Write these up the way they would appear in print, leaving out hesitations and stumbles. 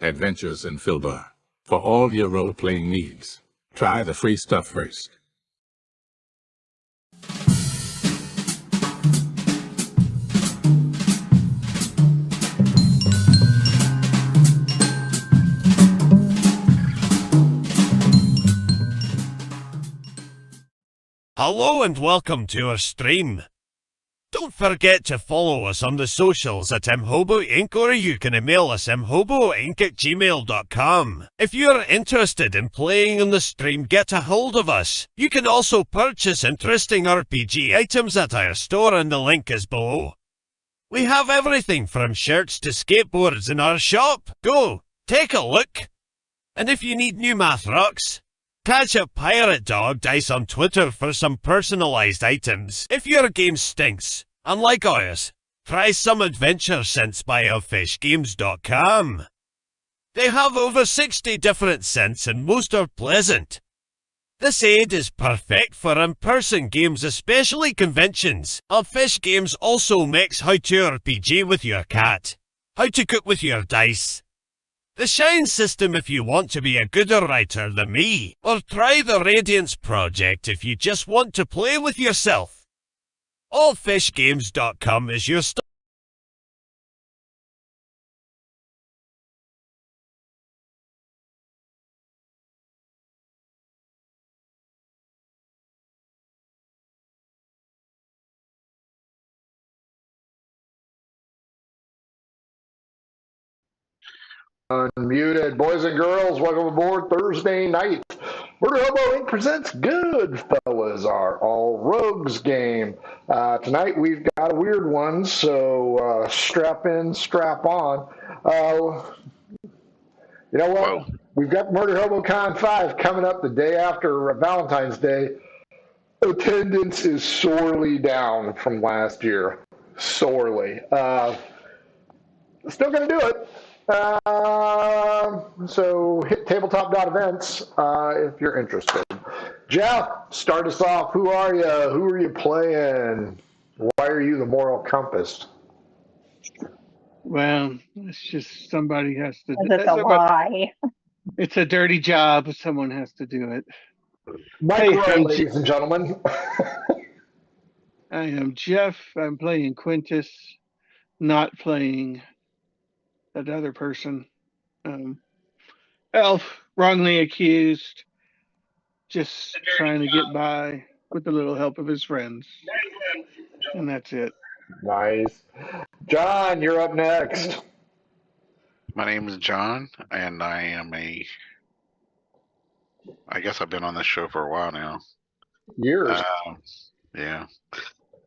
Adventures in Filbar. For all your role-playing needs, try the free stuff first. Hello and welcome to our stream. Don't forget to follow us on the socials at Imhobo Inc. or you can email us imhoboinc@gmail.com. If you're interested in playing on the stream, get a hold of us. You can also purchase interesting RPG items at our store and the link is below. We have everything from shirts to skateboards in our shop. Go, take a look. And if you need new math rocks, catch a Pirate Dog Dice on Twitter for some personalized items. If your game stinks, unlike ours, try some adventure scents by elfishgames.com. They have over 60 different scents and most are pleasant. This aid is perfect for in-person games, especially conventions. Elfish Games also makes how to RPG with your cat, how to cook with your dice, the Shine system if you want to be a gooder writer than me, or try the Radiance project if you just want to play with yourself. Allfishgames.com is your start. Unmuted. Boys and girls, welcome aboard Thursday night. Murder Hobo Inc. presents Goodfellas, our all rogues game. Tonight we've got a weird one, so strap in, strap on. You know what? Whoa. We've got Murder Hobo Con 5 coming up the day after Valentine's Day. Attendance is sorely down from last year. Sorely. Still going to do it. So hit tabletop.events if you're interested. Jeff, start us off. Who are you? Who are you playing? Why are you the moral compass? Well, it's just somebody has to. That's a lie. It's a dirty job. Someone has to do it. Mike Rowe, ladies and gentlemen. I am Jeff. I'm playing Quintus, not playing that other person. Elf, wrongly accused, just trying to get by with a little help of his friends. And that's it. Nice. John, you're up next. My name is John, and I guess I've been on this show for a while now. Years. Yeah.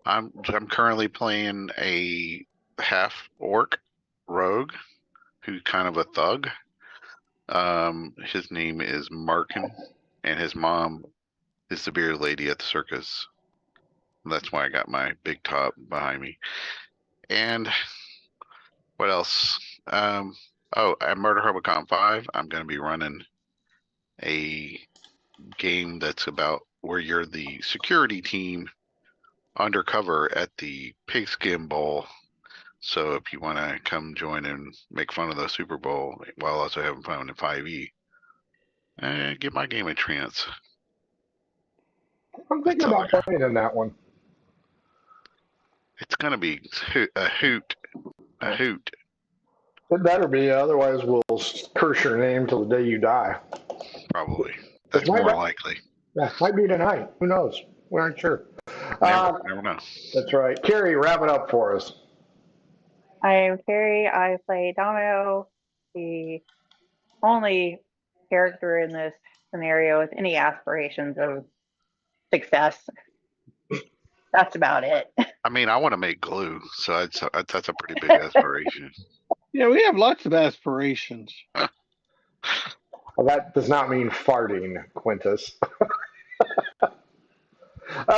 I'm currently playing a half-orc rogue who's kind of a thug. His name is Markin, and his mom is the bearded lady at the circus. That's why I got my big top behind me. And what else? At Murder Hobocon 5, I'm going to be running a game that's about where you're the security team undercover at the Pigskin Bowl. So if you want to come join and make fun of the Super Bowl while also having fun in 5e, give my game a chance. I'm thinking about playing in that one. It's going to be a hoot. A hoot. It better be, otherwise we'll curse your name till the day you die. Probably. That's more likely. Yeah, might be tonight. Who knows? We aren't sure. Never know. That's right. Carrie, wrap it up for us. I am Carrie. I play Domino, the only character in this scenario with any aspirations of success. That's about it. I mean, I want to make glue, so that's a pretty big aspiration. Yeah, we have lots of aspirations. Well, that does not mean farting, Quintus.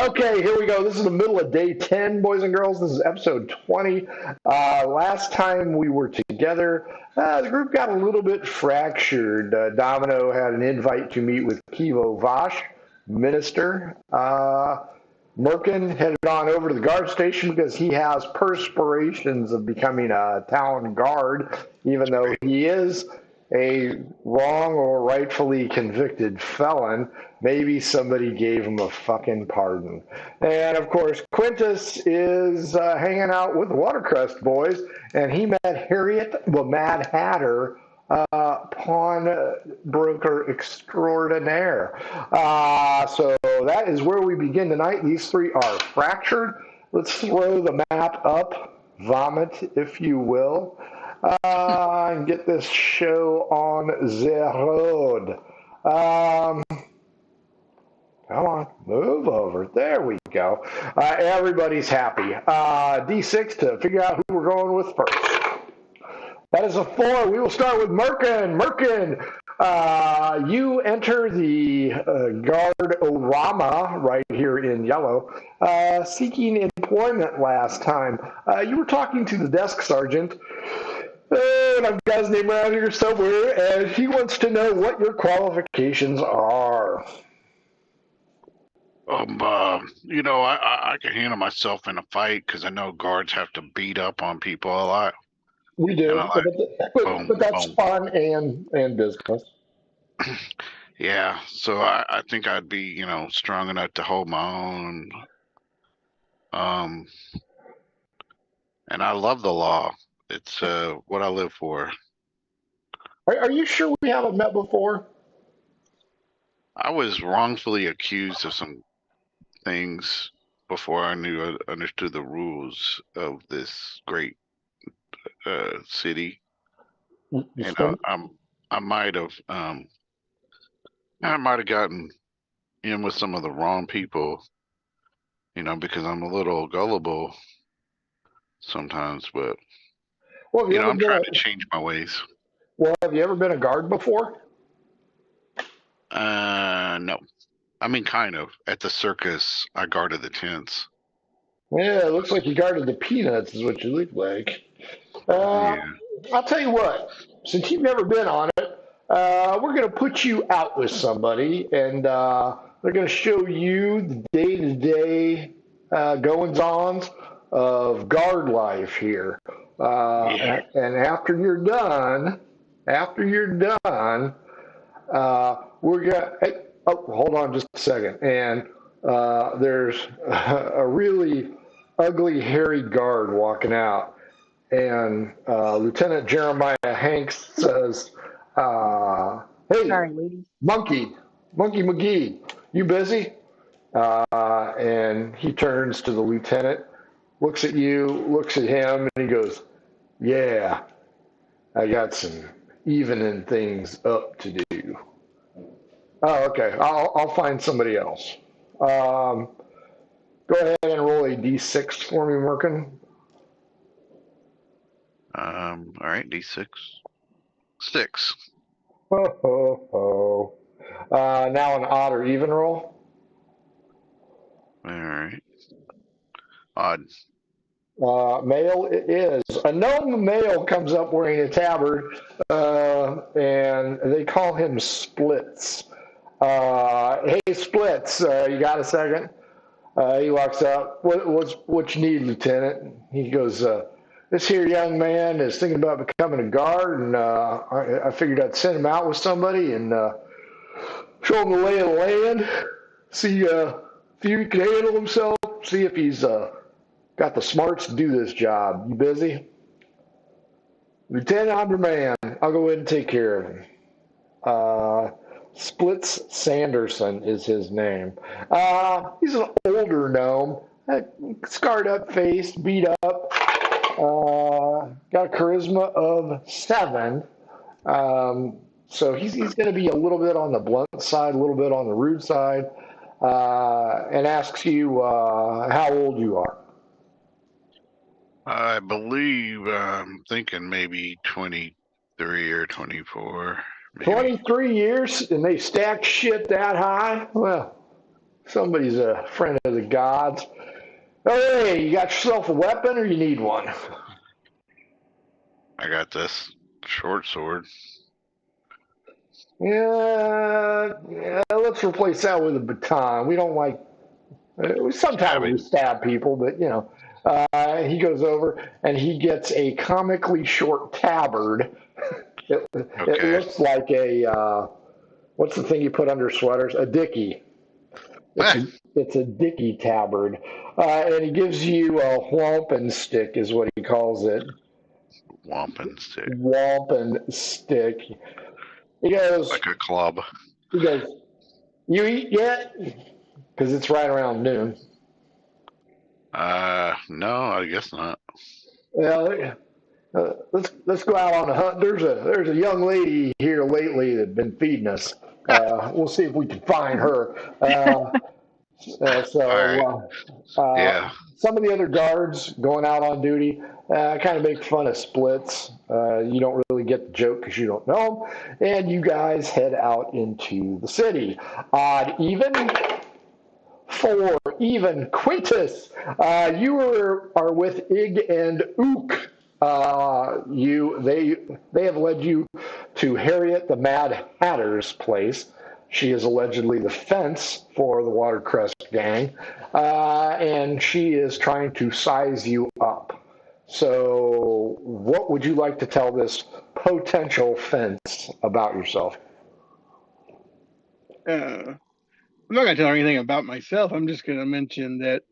Okay, here we go. This is the middle of day 10, boys and girls. This is episode 20. Last time we were together, the group got a little bit fractured. Domino had an invite to meet with Kivo Vash, minister. Merkin had gone over to the guard station because he has perspirations of becoming a town guard, even though he is a wrong or rightfully convicted felon. Maybe somebody gave him a fucking pardon. And of course, Quintus is hanging out with the Watercrest boys, and he met Harriet the Mad Hatter, pawnbroker extraordinaire. So that is where we begin tonight. These three are fractured. Let's throw the map up, vomit, if you will, and get this show on the road. Come on, move over. There we go. Everybody's happy. D6 to figure out who we're going with first. That is a 4. We will start with Merkin. Merkin, you enter the guard-orama right here in yellow, seeking employment last time. You were talking to the desk sergeant, and I've got his name around here somewhere, and he wants to know what your qualifications are. I can handle myself in a fight because I know guards have to beat up on people a lot. We do, like, but that's fun and business. Yeah, so I think I'd be, strong enough to hold my own. And I love the law. It's what I live for. Are you sure we haven't met before? I was wrongfully accused of some things before I understood the rules of this great city. And I might have gotten in with some of the wrong people, because I'm a little gullible sometimes, but I'm trying to change my ways. Well, have you ever been a guard before? No. I mean, kind of. At the circus, I guarded the tents. Yeah, it looks like you guarded the peanuts is what you look like. Yeah. I'll tell you what, since you've never been on it, we're going to put you out with somebody, and they're going to show you the day-to-day goings-ons of guard life here. And after you're done, we're going to... Hey, hold on just a second. And there's a really ugly, hairy guard walking out. And Lieutenant Jeremiah Hanks says, hey, Sorry, ladies. Monkey McGee, you busy? And he turns to the lieutenant, looks at you, looks at him, and he goes, yeah, I got some evening things up to do. Oh, okay, I'll find somebody else. Go ahead and roll a D6 for me, Merkin. All right, D6. 6. Ho, ho, ho. Now an odd or even roll. All right. Odd. Male it is. A gnome male comes up wearing a tabard, and they call him Splits. Hey, Splits, you got a second? He walks up. What you need, Lieutenant? He goes, this here young man is thinking about becoming a guard, and I figured I'd send him out with somebody and show him the lay of the land, see if he can handle himself, see if he's got the smarts to do this job. You busy? Lieutenant, I'm your man. I'll go ahead and take care of him. Splits Sanderson is his name. He's an older gnome, scarred up face, beat up, got a charisma of 7. So he's going to be a little bit on the blunt side, a little bit on the rude side, and asks you how old you are. I believe I'm thinking maybe 23 or 24. Maybe. 23 years and they stack shit that high? Well, somebody's a friend of the gods. Hey, you got yourself a weapon or you need one? I got this short sword. Yeah, let's replace that with a baton. We don't like... Sometimes we stab people, but, he goes over and he gets a comically short tabard It Okay. looks like what's the thing you put under sweaters? A dicky. It's a dicky tabard, and he gives you a whomping stick, is what he calls it. Wampin stick. Whomping stick. He goes. Like a club. He goes. You eat yet? Because it's right around noon. No, I guess not. Well, let's go out on a hunt. There's a young lady here lately that's been feeding us. We'll see if we can find her. All right. Yeah. Some of the other guards going out on duty kind of make fun of splits. You don't really get the joke because you don't know them. And you guys head out into the city. Odd even. 4 even. Quintus, you are with Ig and Ook. They have led you to Harriet the Mad Hatter's place. She is allegedly the fence for the Watercrest gang, and she is trying to size you up. So, what would you like to tell this potential fence about yourself? I'm not going to tell her anything about myself. I'm just going to mention that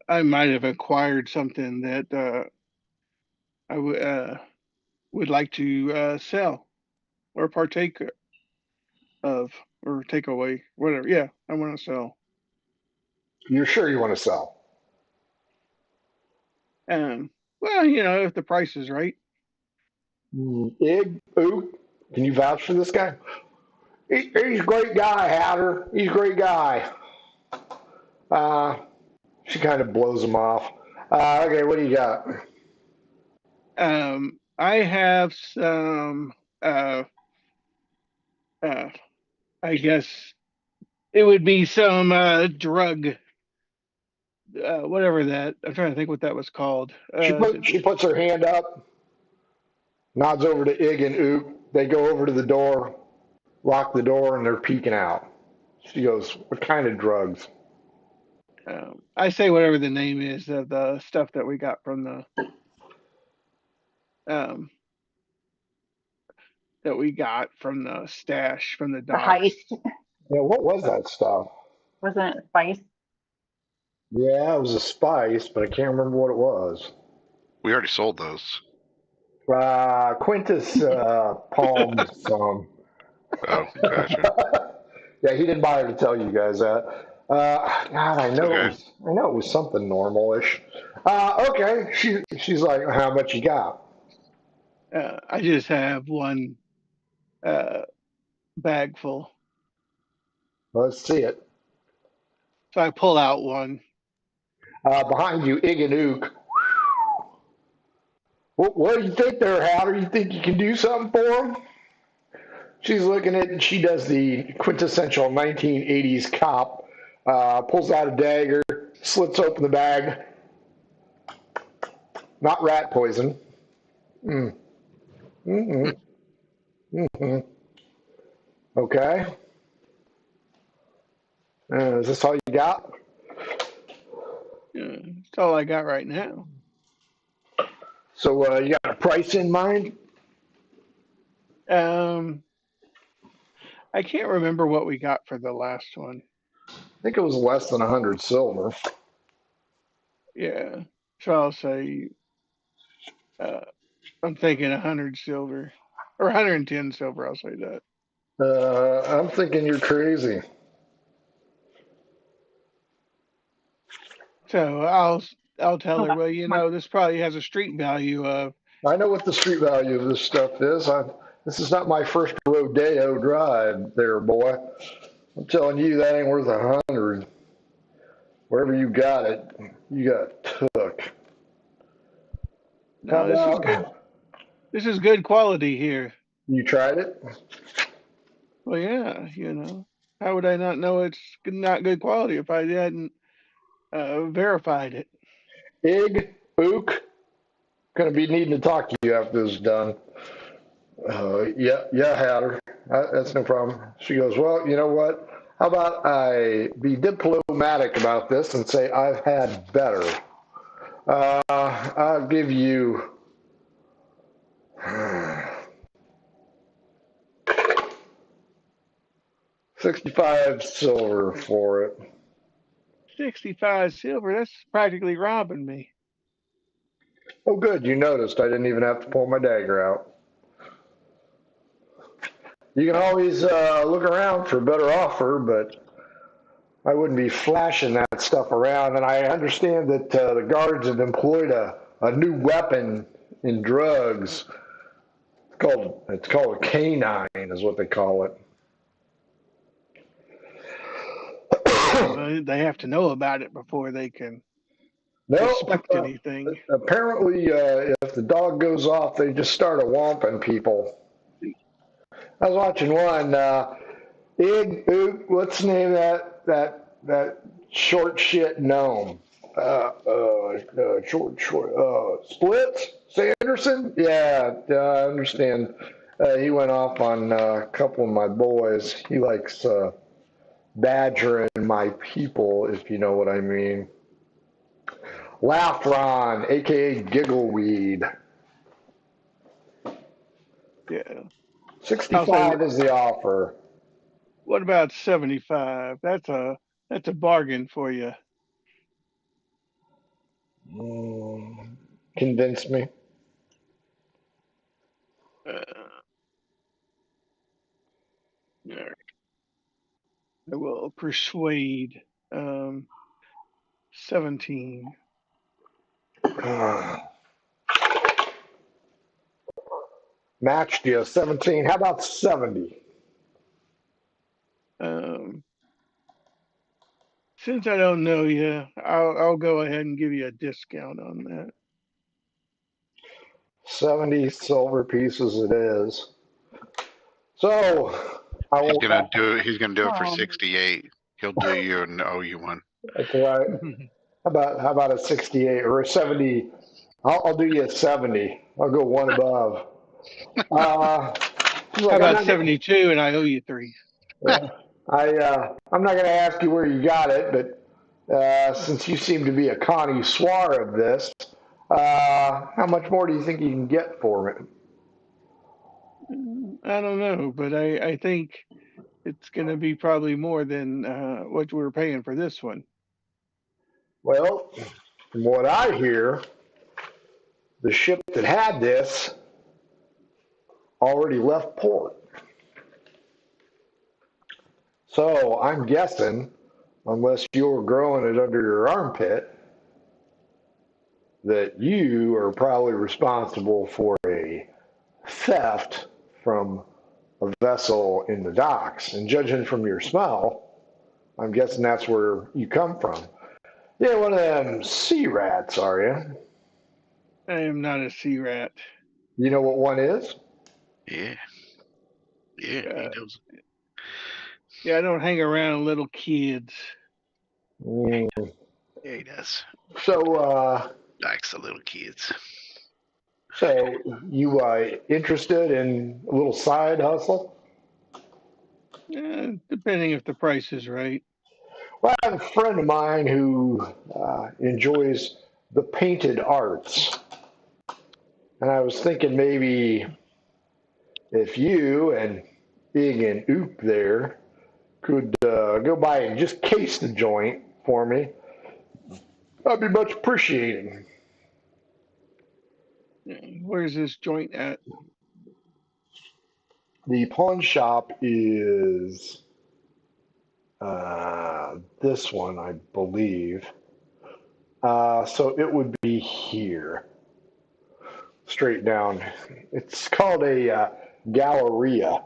I might have acquired something that I would like to sell or partake of or take away, whatever. Yeah, I want to sell. You're sure you want to sell? Well, if the price is right. Ig, Ook, can you vouch for this guy? He's a great guy, Hatter. He's a great guy. She kind of blows him off. Okay, what do you got? I have some. I guess it would be some drug, whatever that. I'm trying to think what that was called. She puts her hand up, nods over to Ig and Ook. They go over to the door, lock the door, and they're peeking out. She goes, "What kind of drugs?" I say whatever the name is of the stuff that we got from the stash from the The docks. heist. Yeah, what was that stuff? Wasn't it spice? Yeah, it was a spice, but I can't remember what it was. We already sold those. Quintus palmed some. Oh, gotcha. Yeah, he didn't bother to tell you guys that. God, I know Okay. it was something normal-ish. Okay, she's like, how much you got? I just have one bag full, Let's see it. so I pull out one. Behind you, Ig and Ook. What do you think there, Hatter? You think you can do something for him? She's looking at it, and she does the quintessential 1980s cop. Pulls out a dagger, slits open the bag. Not rat poison. Mm-hmm. Mm-hmm. Okay. Is this all you got? That's all I got right now. So you got a price in mind? I can't remember what we got for the last one. I think it was less than 100 silver. Yeah, so I'll say I'm thinking 100 silver or 110 silver. I'll say that. I'm thinking you're crazy. So I'll tell her. Well, this probably has a street value of. I know what the street value of this stuff is. This is not my first rodeo drive there, boy. I'm telling you, that ain't worth 100. Wherever you got it, you got took. No, this is good. This is good quality here. You tried it? Well, yeah, how would I not know it's not good quality if I hadn't verified it? Ig, Ook, gonna be needing to talk to you after this is done. Yeah, Hatter. That's no problem. She goes, well, you know what? How about I be diplomatic about this and say I've had better. I'll give you 65 silver for it. 65 silver. That's practically robbing me. Oh, good. You noticed. I didn't even have to pull my dagger out. You can always look around for a better offer, but I wouldn't be flashing that stuff around. And I understand that the guards have employed a new weapon in drugs. It's called a canine, is what they call it. They have to know about it before they can No, suspect anything. apparently, if the dog goes off, they just start a whomping people. I was watching one. What's the name of that short shit gnome? Splits Sanderson. Yeah, I understand. He went off on a couple of my boys. He likes badgering my people, if you know what I mean. Laughron, aka Giggleweed. Yeah. 65 is the offer. What about 75? That's a bargain for you. Convince me. All right. I will persuade 17. Matched you 17. How about 70? Since I don't know you, I'll go ahead and give you a discount on that. 70 silver pieces it is. So he's gonna do it for 68. He'll do you and owe you one. That's right. How about a 68 or a 70? I'll do you a 70. I'll go one above. How about 72 and I owe you 3? Yeah. I'm not going to ask you where you got it, but since you seem to be a connoisseur of this, how much more do you think you can get for it? I don't know, but I think it's going to be probably more than what we're paying for this one. Well, from what I hear, the ship that had this already left port. So I'm guessing, unless you're growing it under your armpit, that you are probably responsible for a theft from a vessel in the docks. And judging from your smell, I'm guessing that's where you come from. You're one of them sea rats, are you? I am not a sea rat. You know what one is? Yeah. Yeah, he knows. Yeah, I don't hang around little kids. Mm. Yeah, he does. So, likes the little kids. So, you interested in a little side hustle? Depending if the price is right. Well, I have a friend of mine who enjoys the painted arts. And I was thinking maybe if you and Big and Oop there could go by and just case the joint for me, I'd be much appreciated. Where's this joint at? The pawn shop is this one, I believe. So it would be here, straight down. It's called a galleria.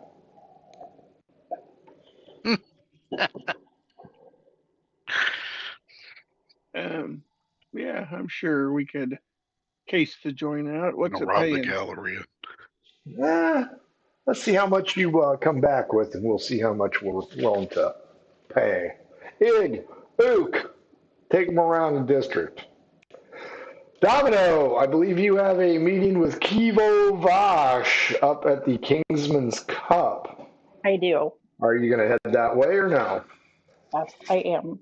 Yeah, I'm sure we could case the joint out. What's it rob paying? The galleria. Let's see how much you come back with, and we'll see how much we're willing to pay. Ig, Ook, take them around the district. Domino, I believe you have a meeting with Kivo Vash up at the Kingsman's Cup. I do. Are you going to head that way or no? Yes, I am.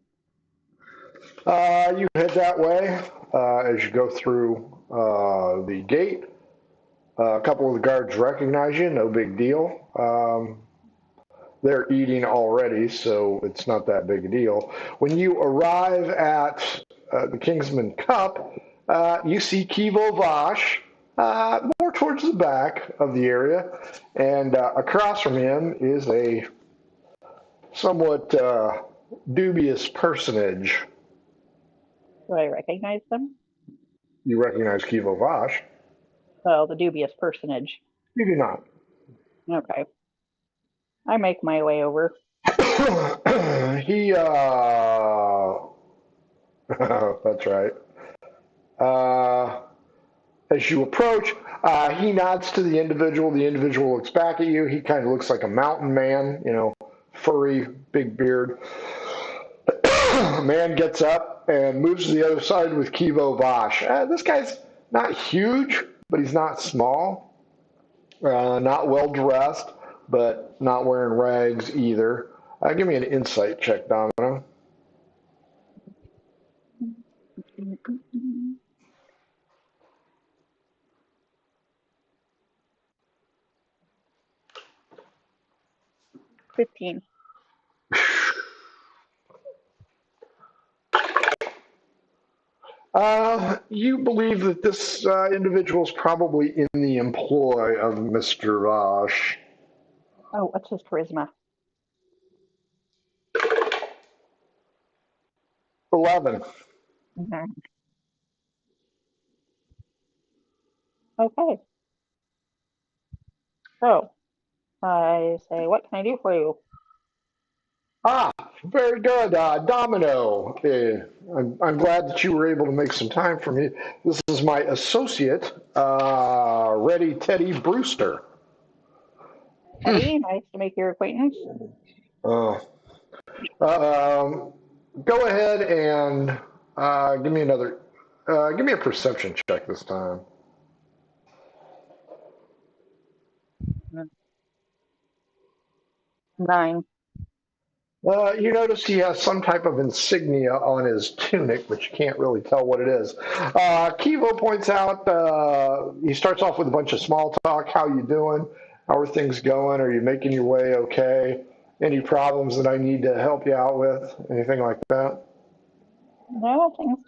You head that way as you go through the gate. A couple of the guards recognize you, no big deal. they're eating already, so it's not that big a deal. When you arrive at the Kingsman Cup, you see Kivo Vash more towards the back of the area, and across from him is a somewhat dubious personage. Do I recognize them? You recognize Kivo Vash? Oh, the dubious personage. You do not. Okay. I make my way over. He, that's right. Uh, as you approach, he nods to the individual. The individual looks back at you. He kind of looks like a mountain man, furry, big beard. Man gets up and moves to the other side with Kivo Vash. This guy's not huge, but he's not small. Not well dressed, but not wearing rags either. Give me an insight check, Domino. 15. You believe that this individual is probably in the employ of Mr. Vash. Oh, what's his charisma? 11. Mm-hmm. Okay. So, I say, what can I do for you? Ah, very good, Domino. I'm glad that you were able to make some time for me. This is my associate, Ready Teddy Brewster. Hey, nice to make your acquaintance. Uh, go ahead and give me another. Give me a perception check this time. 9. You notice he has some type of insignia on his tunic, but you can't really tell what it is. Kivo points out, he starts off with a bunch of small talk. How you doing? How are things going? Are you making your way okay? Any problems that I need to help you out with? Anything like that? No, things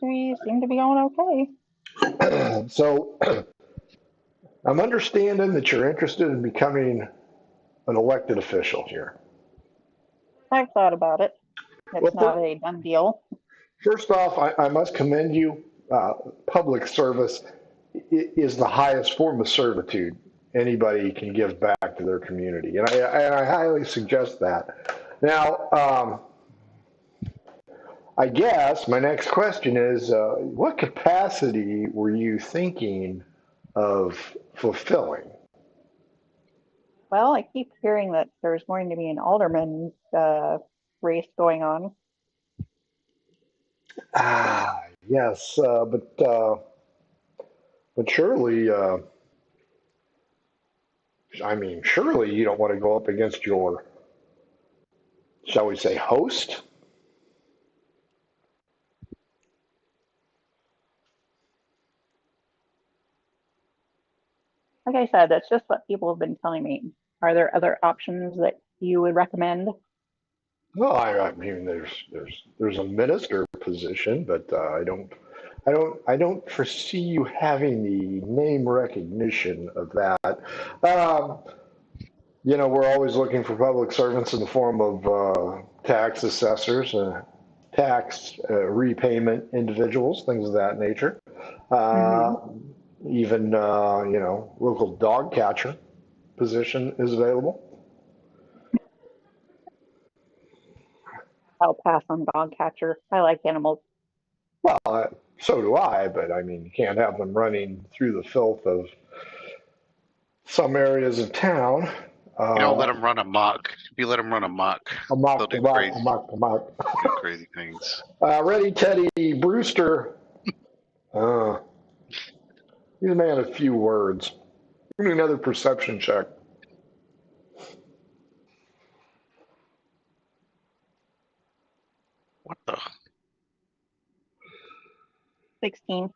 seem to be going okay. So I'm understanding that you're interested in becoming an elected official here. I've thought about it. It's Well, not a done deal. first off, I must commend you. Public service is the highest form of servitude anybody can give back to their community, and I highly suggest that. Now, I guess my next question is, what capacity were you thinking of fulfilling? Well, I keep hearing that there's going to be an alderman race going on. Yes, but surely, surely you don't want to go up against your, shall we say, host? Like I said, that's just what people have been telling me. Are there other options that you would recommend? Well, I mean, there's a minister position, but I don't foresee you having the name recognition of that. Um, we're always looking for public servants in the form of tax assessors, tax repayment individuals, things of that nature. Uh, Mm-hmm. Even local dog catcher position is available. I'll pass on dog catcher. I like animals. Well, so do I, but I mean, you can't have them running through the filth of some areas of town. You don't let them run amok. If you let them run amok, they'll do crazy, do crazy things. Ready, Teddy Brewster. He's a man of few words. Give me another perception check. What the? 16.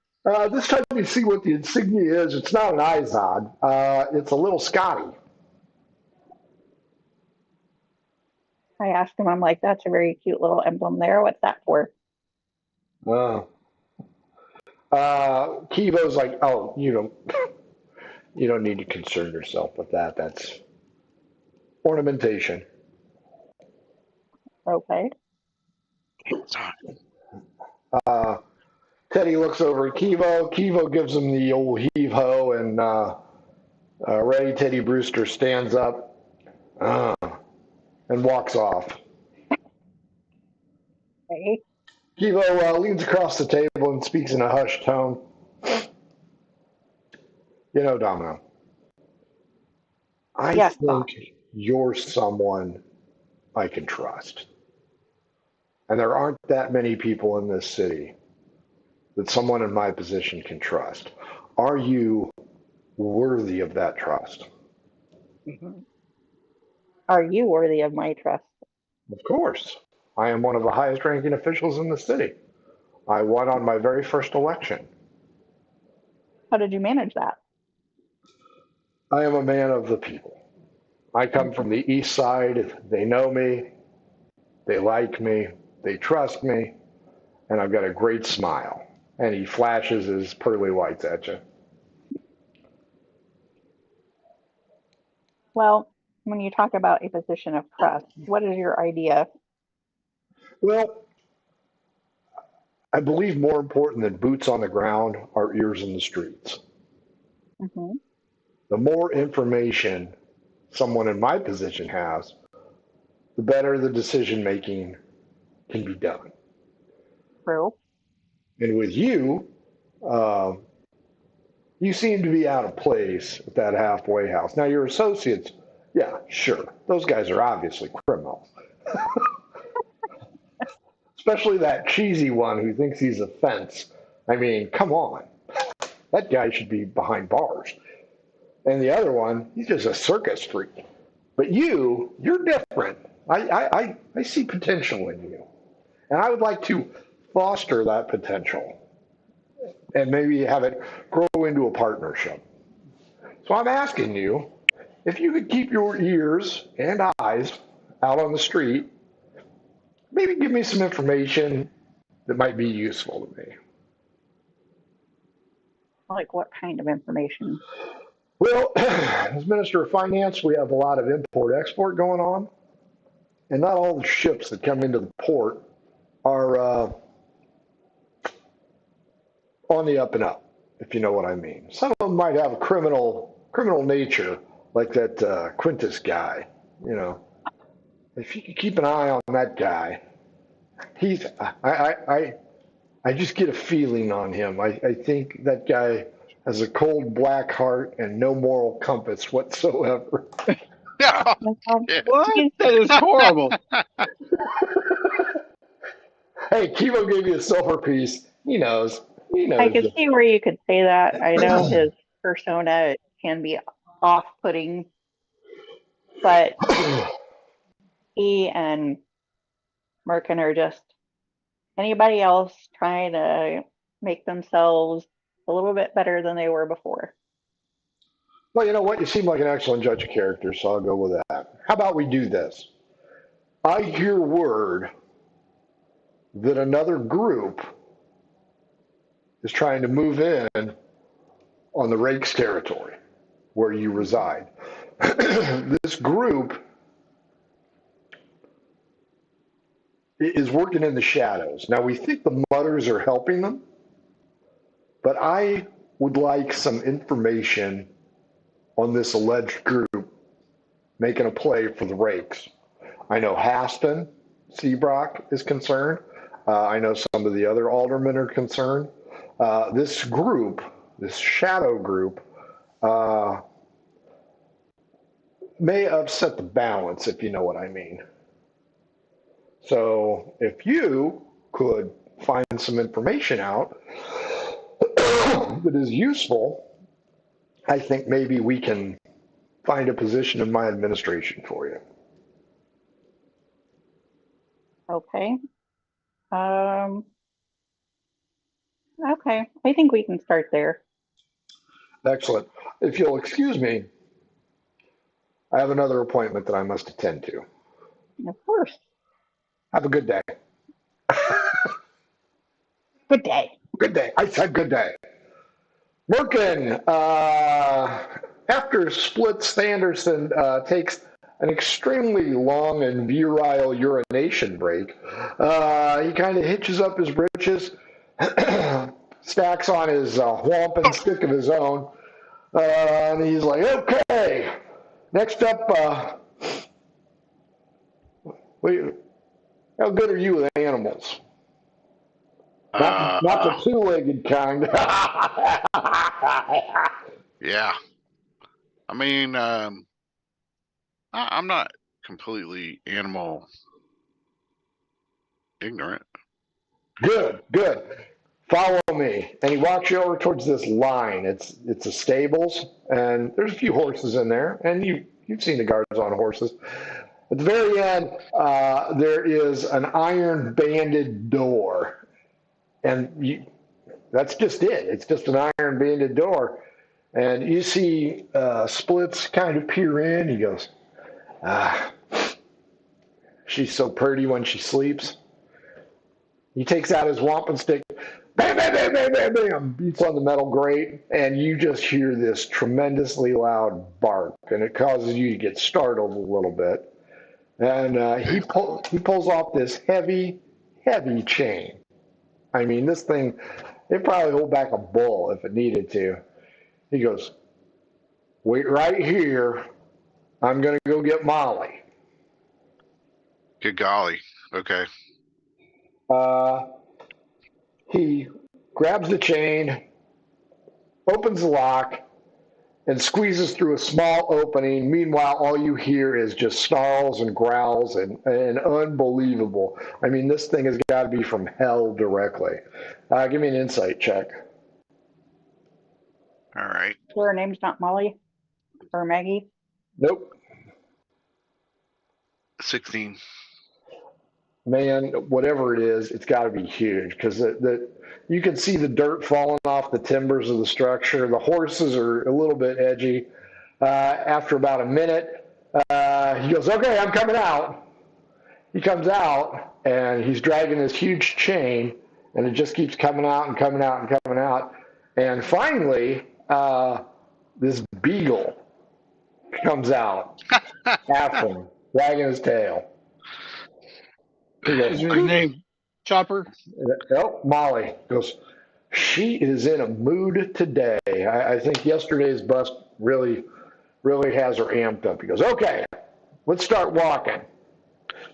This time you see what the insignia is. It's not an Izod. It's a little Scotty. I asked him, I'm like, that's a very cute little emblem there. What's that for? Oh. Kivo's like, oh, you don't need to concern yourself with that. That's ornamentation. Okay. Uh, Teddy looks over at Kivo. Kivo gives him the old heave ho, and Ray Teddy Brewster stands up and walks off. Okay. Kivo leans across the table and speaks in a hushed tone. You know, Domino, I Yes, boss. think you're someone I can trust. And there aren't that many people in this city that someone in my position can trust. Are you worthy of that trust? Mhm. Are you worthy of my trust? Of course. I am one of the highest ranking officials in the city. I won on my very first election. How did you manage that? I am a man of the people. I come Mhm. from the east side. They know me. They like me. They trust me. And I've got a great smile. And he flashes his pearly whites at you. Well, when you talk about a position of trust, what is your idea? Well, I believe more important than boots on the ground are ears in the streets. Hmm. The more information someone in my position has, the better the decision making can be done. True. And with you, uh, you seem to be out of place at that halfway house. Now, your associates, yeah, sure, those guys are obviously criminals. Especially that cheesy one who thinks he's a fence. I mean, come on. That guy should be behind bars. And the other one, he's just a circus freak. But you're different. I see potential in you. And I would like to foster that potential and maybe have it grow into a partnership. So I'm asking you if you could keep your ears and eyes out on the street, maybe give me some information that might be useful to me. Like what kind of information? Well, as Minister of Finance, we have a lot of import export going on, and not all the ships that come into the port are on the up and up, if you know what I mean. Some of them might have a criminal nature, like that Quintus guy. You know, if you could keep an eye on that guy, he's I just get a feeling on him. I think that guy has a cold black heart and no moral compass whatsoever. Well, Yeah. What? he's- That is horrible. Hey, Kivo gave you a silver piece. He knows. He I knows. could see where you could say that. I know his persona can be off-putting, but he and Merkin are just anybody else trying to make themselves a little bit better than they were before. Well, you know what? You seem like an excellent judge of character, so I'll go with that. How about we do this? I hear word that another group is trying to move in on the Rakes territory where you reside. This group is working in the shadows. Now, we think the Mutters are helping them, but I would like some information on this alleged group making a play for the Rakes. I know Haston Seabrock is concerned. I know some of the other aldermen are concerned. This group, this shadow group, uh, may upset the balance, if you know what I mean. So if you could find some information out that is useful, I think maybe we can find a position in my administration for you. Okay. Um, okay. I think we can start there. Excellent. If you'll excuse me, I have another appointment that I must attend to. Of course. Have a good day. Good day. Good day. I said good day. Merkin, after Split Sanderson takes an extremely long and virile urination break, he kind of hitches up his britches, stacks on his whomping stick of his own, and he's like, okay, next up, how good are you with animals? Not the two-legged kind. Yeah. I mean, I'm not completely animal ignorant. Good, good. Follow me. And he walks you over towards this line. It's a stables, and there's a few horses in there, and you've seen the guards on horses. At the very end, there is an iron banded door, and that's just it. It's just an iron banded door, and you see Splits kind of peer in. He goes, "Ah, she's so pretty when she sleeps." He takes out his wampum stick, bam, bam, bam, bam, bam, bam, beats on the metal grate, and you just hear this tremendously loud bark, and it causes you to get startled a little bit. And he pulls off this heavy, heavy chain. I mean, this thing, it probably hold back a bull if it needed to. He goes, wait right here. I'm going to go get Molly. Good golly. Okay. He grabs the chain, opens the lock, and squeezes through a small opening. Meanwhile, all you hear is just snarls and growls and unbelievable. I mean, this thing has got to be from hell directly. Give me an insight check. All right. So her name's not Molly or Maggie? Nope. 16. Man, whatever it is, it's got to be huge because you can see the dirt falling off the timbers of the structure. The horses are a little bit edgy. After about a minute, he goes, okay, I'm coming out. He comes out, and he's dragging this huge chain, and it just keeps coming out and coming out and coming out. And finally, this beagle comes out after him, wagging his tail. He goes, Is her name Chopper? oh, Molly goes, she is in a mood today. I think yesterday's bust really has her amped up. He goes, okay, let's start walking.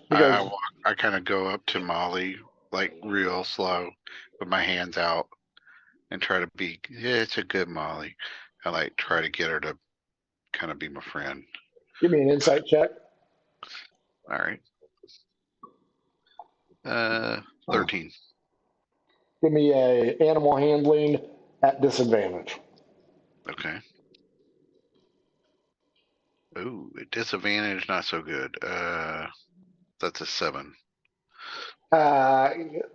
He goes, I kind of go up to Molly, like real slow, with my hands out, and try to be, yeah, it's a good Molly. I like try to get her to kind of be my friend. give me an insight check. All right. 13. Give me a animal handling at disadvantage. Okay. Ooh, disadvantage, not so good. That's a 7.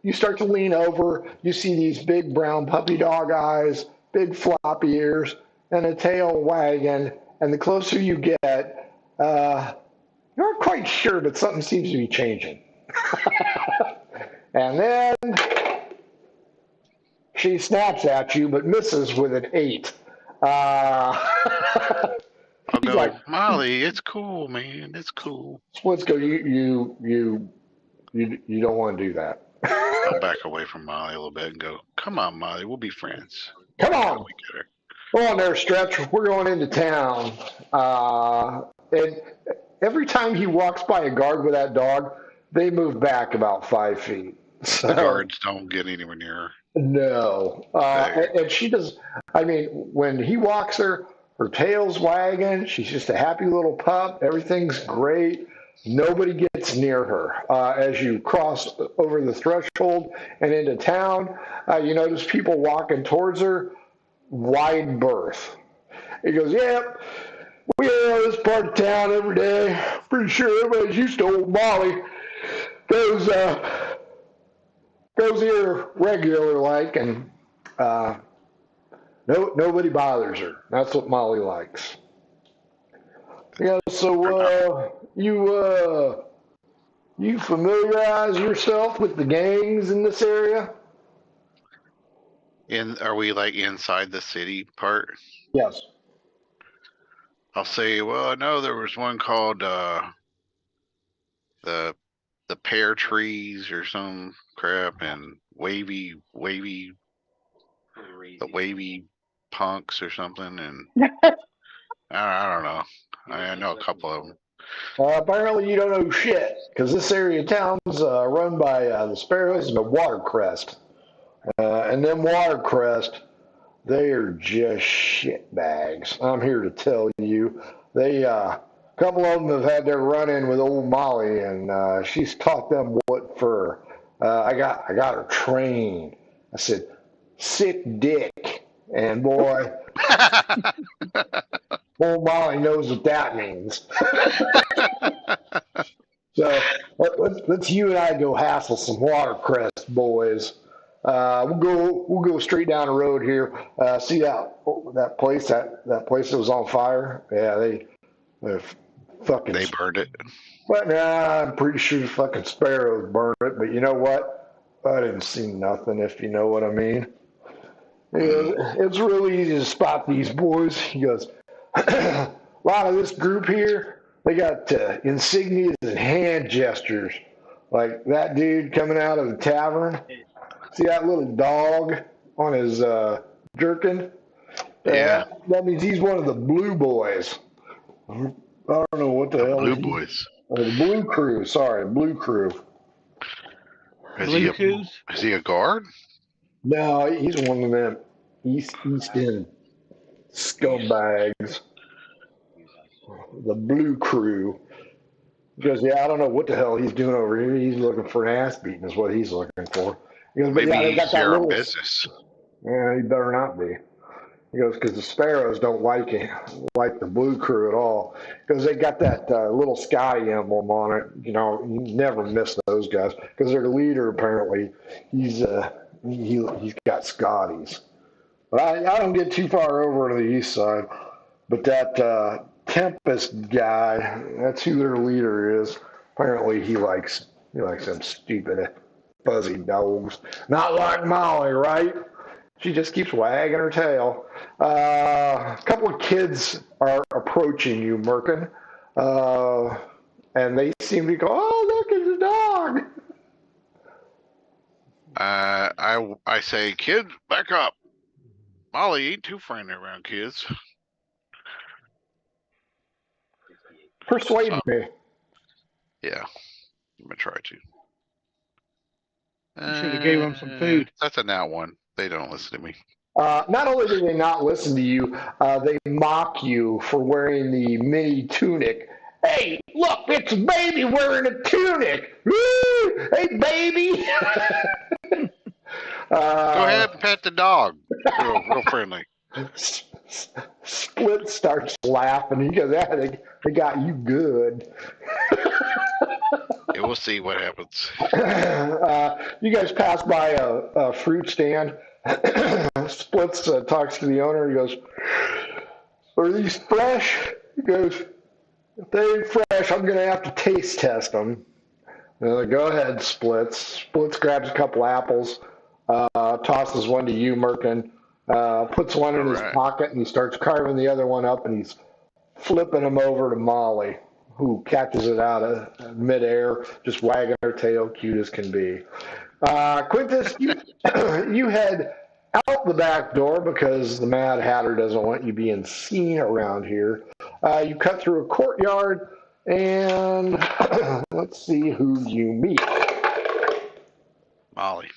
You start to lean over. You see these big brown puppy dog eyes, big floppy ears, and a tail wagging. And the closer you get, you aren't quite sure, but something seems to be changing. And then she snaps at you, but misses with an 8. I'll He's go, like, Molly, it's cool, man. It's cool. Splits go, you don't want to do that. I'll back away from Molly a little bit and go, come on, Molly, we'll be friends. Come on. We get her. Go on there, Stretch. We're going into town. And every time he walks by a guard with that dog, they move back about 5 feet. So, The guards don't get anywhere near her. no. And she does, I mean, when he walks her, her tail's wagging. She's just a happy little pup. Everything's great. Nobody gets near her. As you cross over the threshold and into town, you notice people walking towards her, wide berth. He goes, yeah, we are this part of town every day. Pretty sure everybody's used to old Molly. Goes here regular like, and nobody bothers her. That's what Molly likes. Yeah, so You familiarize yourself with the gangs in this area? Are we like inside the city part? Yes. I'll say, well, I know there was one called the pear trees or some crap, and the wavy punks or something, and I don't know. I know a couple of them. Apparently you don't know shit, because this area of town's run by the Sparrows and the Watercrest. And them Watercrest, they are just shit bags. I'm here to tell you. A couple of them have had their run-in with old Molly, and she's taught them what for. I got her trained. I said, sick dick. And boy, old Molly knows what that means. So let's you and I go hassle some Watercrest boys. We'll go straight down the road here. See that place that place that was on fire? Yeah, they fucking. They burned it. But I'm pretty sure the fucking sparrows burned it. But you know what? I didn't see nothing. If you know what I mean. It's really easy to spot these boys. He goes, a lot of this group here, they got insignias and hand gestures. Like that dude coming out of the tavern. See that little dog on his jerkin? Yeah. That means he's one of the blue boys. I don't know what the hell. Blue boys. The blue crew. Sorry, blue crew. Is he a guard? No, he's one of them East End scumbags. The blue crew. Because, yeah, I don't know what the hell he's doing over here. He's looking for an ass beating is what he's looking for. He goes, Maybe yeah, he's here on business. Yeah, he better not be. He goes, because the sparrows don't like the blue crew at all. Because they got that little Scotty emblem on it. You know, you never miss those guys. Because their leader, apparently, he's got Scotties. But I don't get too far over to the east side. But that Tempest guy, that's who their leader is. Apparently, he likes them stupid fuzzy dogs. Not like Molly, right? She just keeps wagging her tail. A couple of kids are approaching you, Merkin. And they seem to go, oh, look at the dog. I say, kids, back up. Molly ain't too friendly around kids. Persuade me. Yeah, I'm gonna try to. You should have gave them some food. That's a nat one. They don't listen to me. Not only do they not listen to you, they mock you for wearing the mini tunic. Hey, look, it's a baby wearing a tunic. Woo! Hey, baby. Go ahead and pet the dog. Real friendly. Split starts laughing. He goes, yeah, they got you good. Yeah, we'll see what happens. You guys pass by a fruit stand. Splits talks to the owner. He goes, are these fresh? He goes, if they ain't fresh, I'm going to have to taste test them. Go ahead, Splits. Splits grabs a couple apples, tosses one to you, Merkin, puts one in his pocket, and he starts carving the other one up, and he's flipping them over to Molly, who catches it out of midair, just wagging her tail, cute as can be. Quintus, you head out the back door because the Mad Hatter doesn't want you being seen around here. You cut through a courtyard, and let's see who you meet. Molly.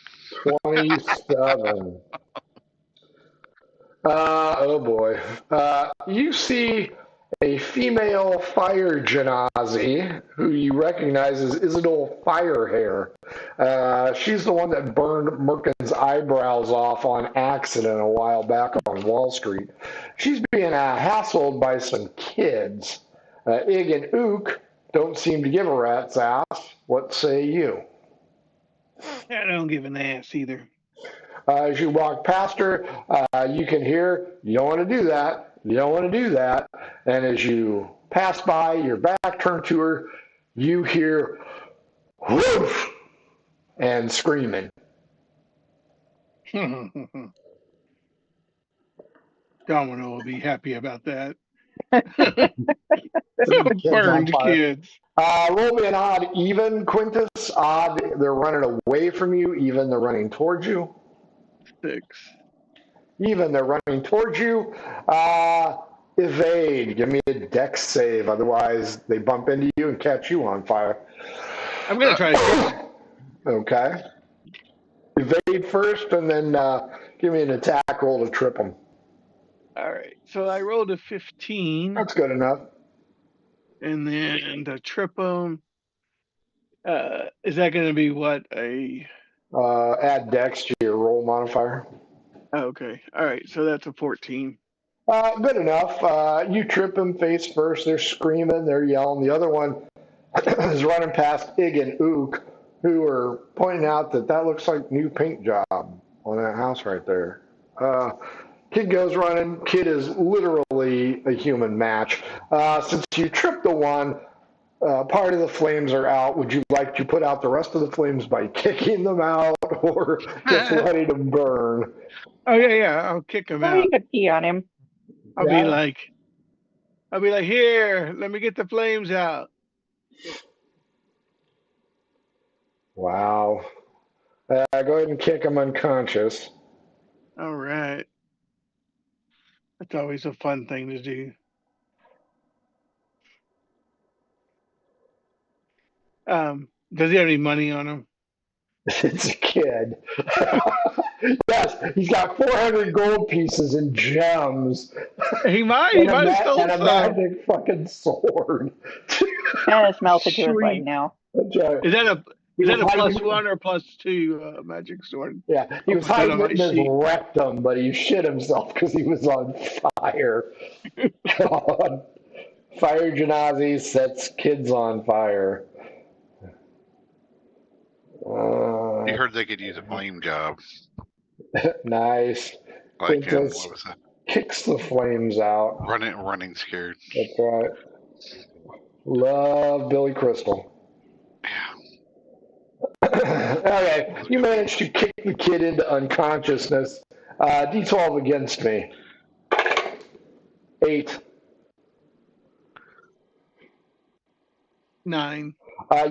27. Oh boy. You see a female fire genasi who you recognize as Isidore Firehair. She's the one that burned Merkin's eyebrows off on accident a while back on Wall Street. She's being hassled by some kids. Ig and Ook don't seem to give a rat's ass. What say you? I don't give an ass either. As you walk past her, you can hear, you don't want to do that. You don't want to do that. And as you pass by, your back turned to her, you hear, whoosh, and screaming. Domino will be happy about that. The kids on Burned fire. kids. Roll me an odd even, Quintus. Odd, they're running away from you. Even, they're running towards you. 6. Even, they're running towards you. Evade. Give me a dex save. Otherwise, they bump into you and catch you on fire. I'm going to try to kill him. Okay. Evade first, and then give me an attack roll to trip them. All right. So I rolled a 15. That's good enough. And then to trip him, is that going to be what? Add dex to your roll modifier. Okay. All right. So that's a 14. Good enough. You trip them face first. They're screaming. They're yelling. The other one is running past Ig and Ook, who are pointing out that looks like new paint job on that house right there. Kid goes running. Kid is literally a human match. Since you tripped the one, part of the flames are out. Would you like to put out the rest of the flames by kicking them out or just letting them burn? Oh yeah. I'll kick him Or out. you could pee on him. I'll be like, here, let me get the flames out. Wow. Go ahead and kick him unconscious. All right. That's always a fun thing to do. Does he have any money on him? It's a kid. Yes, he's got 400 gold pieces and gems. He might have stole and a some. magic fucking sword. And it's melted to his leg Sweet. now. That's right. Is that a He was hiding- +1 or +2 magic sword? Yeah, he was I'll put that on hiding my it in his sheet. rectum, but he shit himself because he was on fire. God. Fire Genasi sets kids on fire. You heard they could use a flame job. Nice. Like Quintus what was that? kicks the flames out. Running scared. That's right. Love Billy Crystal. Okay, you managed to kick the kid into unconsciousness. D12 against me. 8. 9.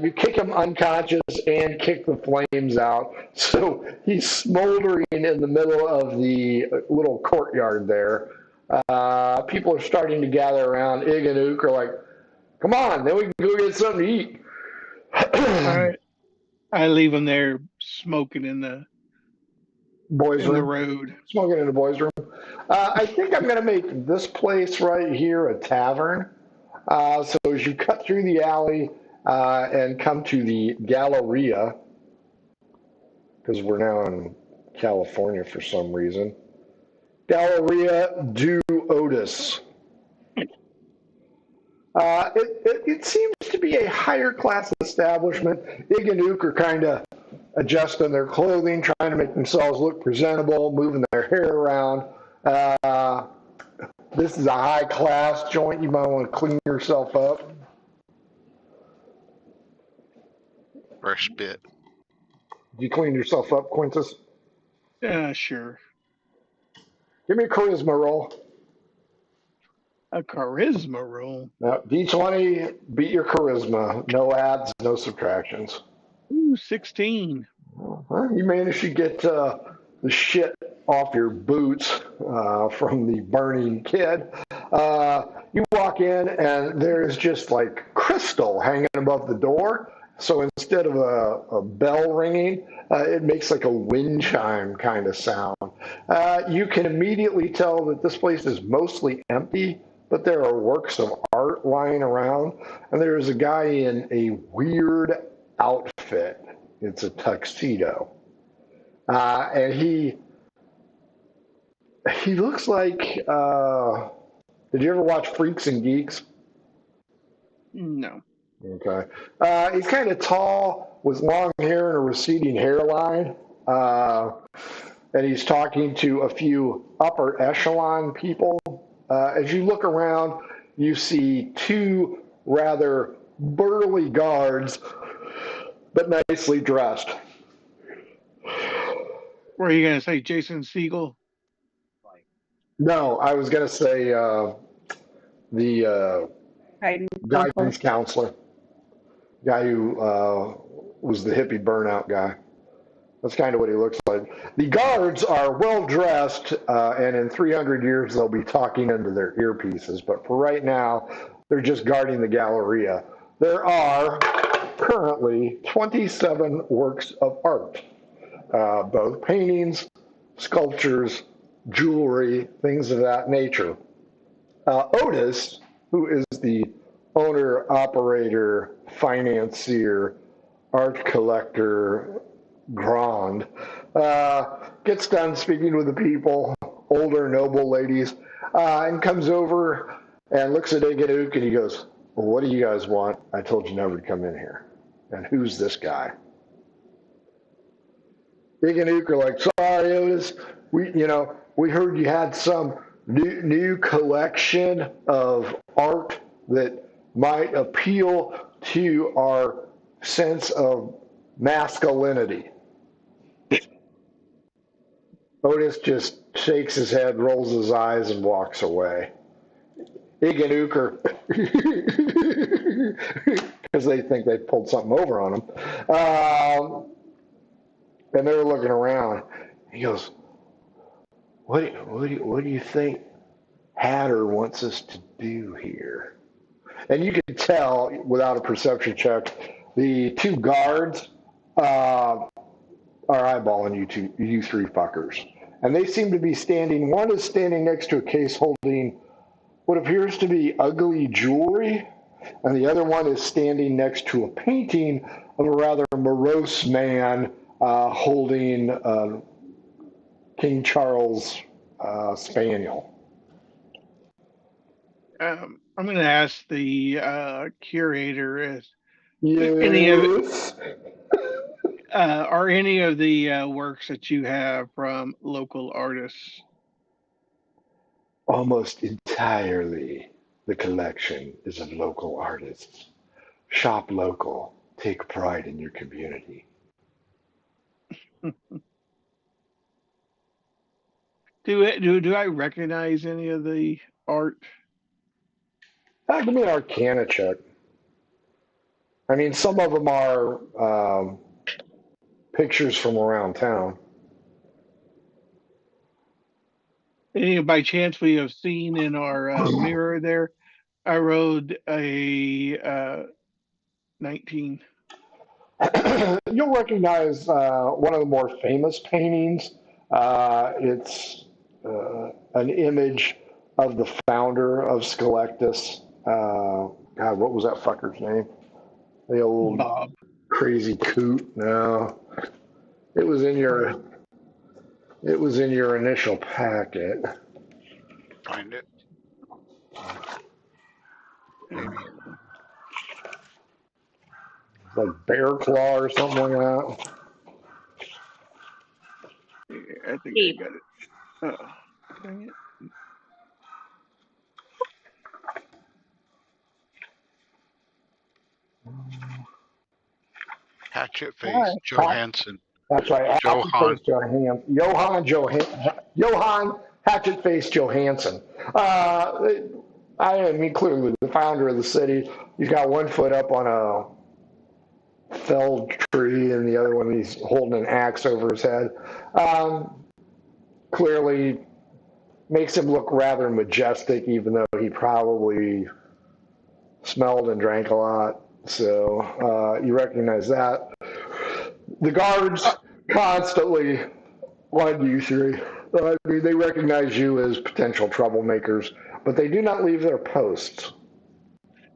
You kick him unconscious and kick the flames out. So he's smoldering in the middle of the little courtyard there. People are starting to gather around. Ig and Ook are like, come on, then we can go get something to eat. All right. I leave him there smoking in the Boys' the room. road. Smoking in the boys' room. I think I'm going to make this place right here a tavern. So as you cut through the alley and come to the Galleria, because we're now in California for some reason, Galleria du Otis. It seems to be a higher class establishment. Ig and Ook are kind of adjusting their clothing, trying to make themselves look presentable, moving their hair around. This is a high class joint. You might want to clean yourself up. Fresh bit. Do you clean yourself up, Quintus? Sure. Give me a charisma roll. A charisma roll. Now, D20, beat your charisma. No adds, no subtractions. Ooh, 16. Well, you managed to get the shit off your boots from the burning kid. You walk in, and there's just like crystal hanging above the door. So instead of a bell ringing, it makes like a wind chime kind of sound. You can immediately tell that this place is mostly empty, but there are works of art lying around. And there's a guy in a weird outfit. It's a tuxedo. And he looks like, did you ever watch Freaks and Geeks? No. Okay. He's kind of tall with long hair and a receding hairline. And he's talking to a few upper echelon people. As you look around, you see two rather burly guards but nicely dressed. Were you going to say Jason Segel? No, I was going to say the guidance counselor, guy who was the hippie burnout guy. That's kind of what he looks like. The guards are well dressed, and in 300 years they'll be talking into their earpieces. But for right now, they're just guarding the Galleria. There are currently 27 works of art, both paintings, sculptures, jewelry, things of that nature. Otis, who is the owner, operator, financier, art collector, grand, gets done speaking with the people, older, noble ladies, and comes over and looks at Iganook and he goes, well, what do you guys want? I told you never to come in here. And who's this guy? Iganook are like, sorry, Otis, we heard you had some new collection of art that might appeal to our sense of masculinity. Otis just shakes his head, rolls his eyes, and walks away. Iganook, because they think they pulled something over on him. And they're looking around. He goes, what do you think Hatter wants us to do here? And you can tell without a perception check, the two guards are eyeballing you three fuckers. And they seem to be standing, one is standing next to a case holding what appears to be ugly jewelry, and the other one is standing next to a painting of a rather morose man holding King Charles Spaniel. I'm going to ask the curator if Yes. are any of the works that you have from local artists? Almost entirely the collection is of local artists. Shop local. Take pride in your community. Do I recognize any of the art? Give me an Arcana check. I mean, some of them are pictures from around town. Any by chance we have seen in our mirror there? I rode a 19. You'll recognize one of the more famous paintings. It's an image of the founder of Scholectus. God, what was that fucker's name? The old Bob. crazy coot. No, it was in your initial packet. Find it. Maybe. It's like Bear Claw or something like that. I think I got it. Oh, dang it. Hatchet Face Johansson. That's right. Johann. Johann Hatchet Face Johansson. I mean, clearly the founder of the city. He's got one foot up on a felled tree, and the other one he's holding an axe over his head. Clearly makes him look rather majestic, even though he probably smelled and drank a lot. So you recognize that. The guards constantly on you three. I mean, they recognize you as potential troublemakers, but they do not leave their posts.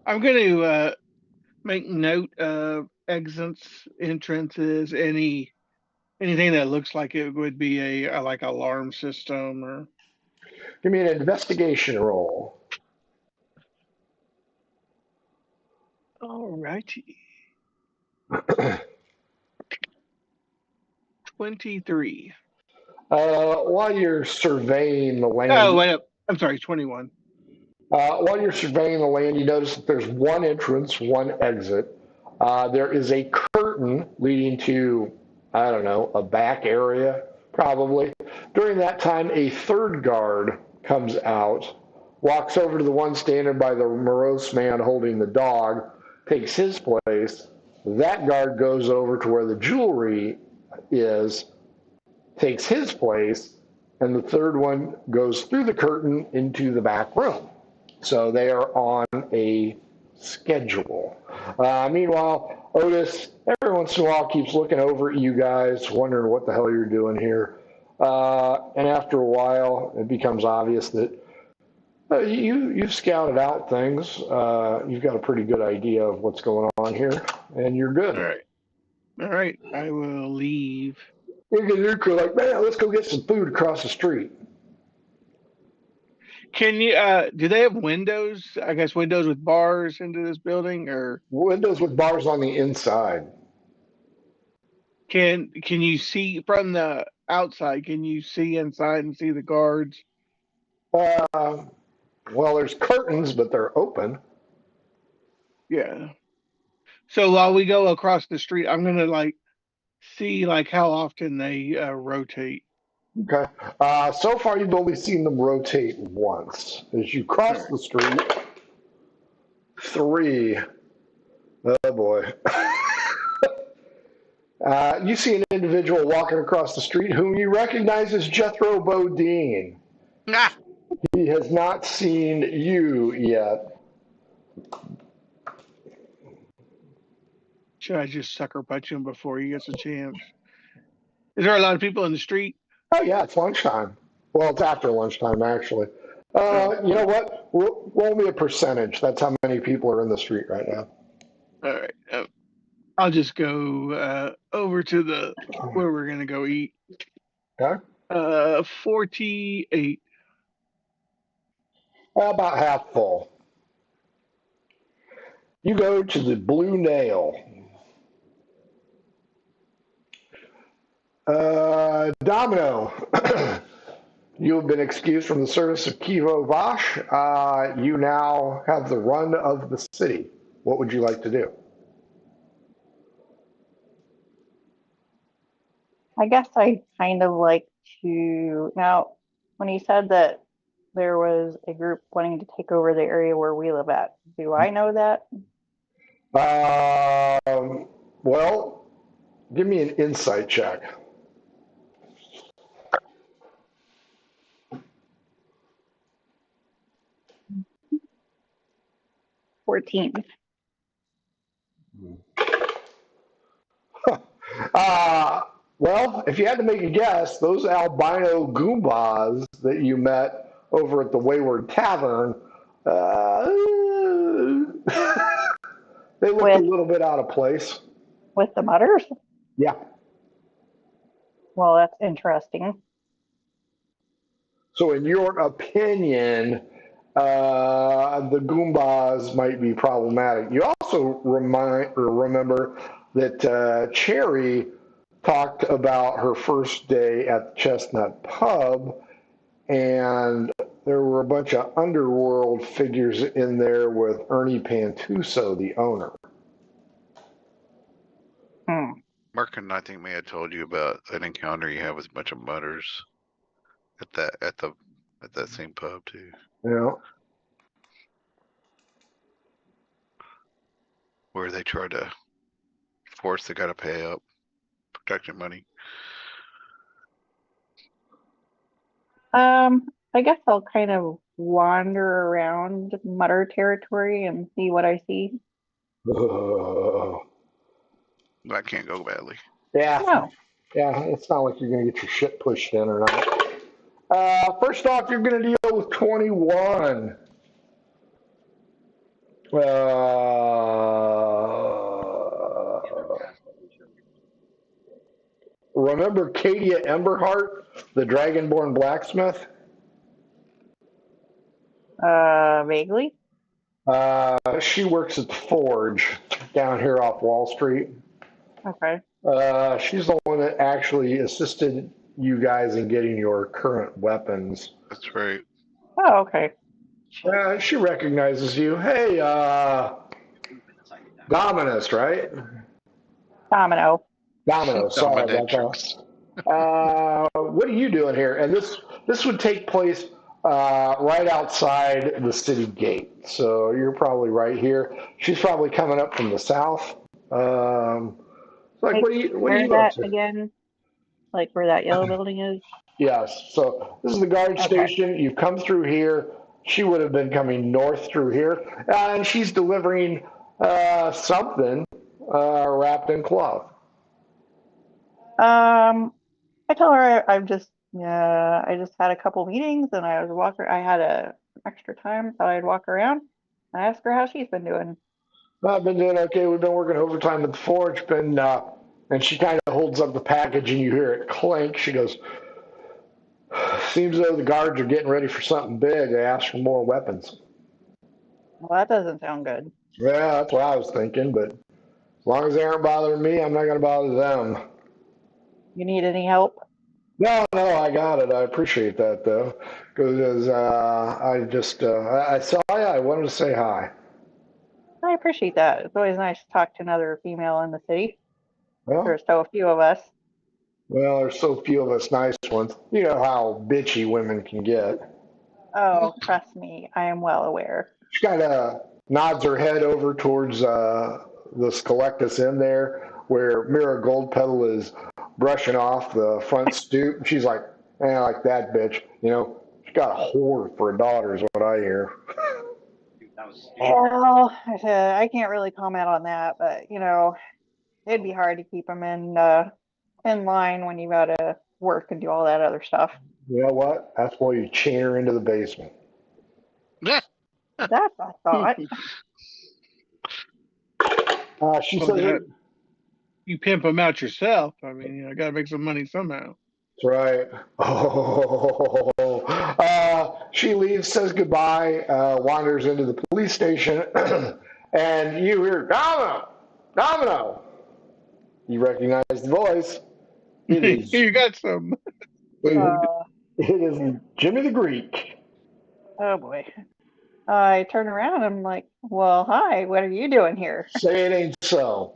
I'm going to make note of exits, entrances, anything that looks like it would be a like alarm system or. Give me an investigation roll. All righty. 23. While you're surveying the land. Oh, wait up. I'm sorry, 21. While you're surveying the land, you notice that there's one entrance, one exit. There is a curtain curtain leading to, I don't know, a back area, probably. During that time, a third guard comes out, walks over to the one standing by the morose man holding the dog, takes his place. That guard goes over to where the jewelry is, takes his place, and the third one goes through the curtain into the back room. So they are on a schedule. Meanwhile, Otis, every once in a while, keeps looking over at you guys, wondering what the hell you're doing here. And after a while, it becomes obvious that you've scouted out things. You've got a pretty good idea of what's going on here, and you're good. All right. I will leave. You're like, man, let's go get some food across the street. Can you? Do they have windows? I guess windows with bars into this building, or Windows with bars on the inside. can you see from the outside? Can you see inside and see the guards? Well, there's curtains, but they're open. Yeah. So while we go across the street, I'm gonna see how often they rotate. Okay. So far, you've only seen them rotate once. As you cross the street, 3. Oh boy. You see an individual walking across the street whom you recognize as Jethro Bodine. Ah! He has not seen you yet. Should I just sucker punch him before he gets a chance? Is there a lot of people in the street? Oh, yeah, it's lunchtime. Well, it's after lunchtime, actually. You know what? Roll me a percentage. That's how many people are in the street right now. All right. I'll just go over to where we're gonna go eat. Okay. 48. About half full. You go to the Blue Nail. Domino, you have been excused from the service of Kivo Vash. You now have the run of the city. What would you like to do? I guess I kind of like to. Now, when he said that there was a group wanting to take over the area where we live at, do I know that? Well, give me an insight check. 14. Well, if you had to make a guess, those albino Goombas that you met over at the Wayward Tavern, they look a little bit out of place. With the mutters? Yeah. Well, that's interesting. So in your opinion, the Goombas might be problematic. You also remember that Cherry talked about her first day at the Chestnut Pub, and there were a bunch of underworld figures in there with Ernie Pantuso, the owner. Mark, I think, may have told you about an encounter you had with a bunch of mutters at that same pub too. Yeah. Where they tried to force the guy to pay up protection money. I guess I'll kind of wander around mutter territory and see what I see. That can't go badly. Yeah. No. Yeah, it's not like you're going to get your shit pushed in or not. First off, you're going to deal with 21. Remember Katia Emberhart, the Dragonborn blacksmith? Vaguely. She works at the Forge down here off Wall Street. Okay. She's the one that actually assisted you guys in getting your current weapons. That's right. Oh, okay. She recognizes you. Hey, Dominus, right? Domino. Domino, sorry about Dominatrix. that. What are you doing here? And this would take place right outside the city gate. So you're probably right here. She's probably coming up from the south. Like, what are you Where's up that to? again? Like where that yellow building is? Yes. So this is the guard Okay. station. You've come through here. She would have been coming north through here, and she's delivering something wrapped in cloth. I tell her I just had a couple meetings and I had extra time, thought I'd walk around. I asked her how she's been doing. I've been doing okay. We've been working overtime at the forge. And she kind of holds up the package, and you hear it clink. She goes, "Seems though the guards are getting ready for something big. They asked for more weapons." Well, that doesn't sound good. Yeah, that's what I was thinking. But as long as they aren't bothering me, I'm not going to bother them. You need any help? No, I got it. I appreciate that though, because I saw you. I wanted to say hi. I appreciate that. It's always nice to talk to another female in the city. Well, There's so few of us. there's so few of us nice ones. You know how bitchy women can get. Oh, trust me, I am well aware. She kind of nods her head over towards the Skelectus in there, where Mira Goldpetal is brushing off the front stoop. She's like, like that bitch. She got a whore for a daughter, is what I hear. Well, I can't really comment on that, but it'd be hard to keep them in line when you gotta work and do all that other stuff. You know what? That's why you chain her into the basement. That's a thought. She Well, says, you pimp them out yourself. I mean, I got to make some money somehow. "That's right." Oh, she leaves, says goodbye, wanders into the police station, and you hear Domino, Domino. You recognize the voice. It is. You got some. It is Jimmy the Greek. Oh boy. I turn around and I'm like, well, hi, what are you doing here? Say it ain't so.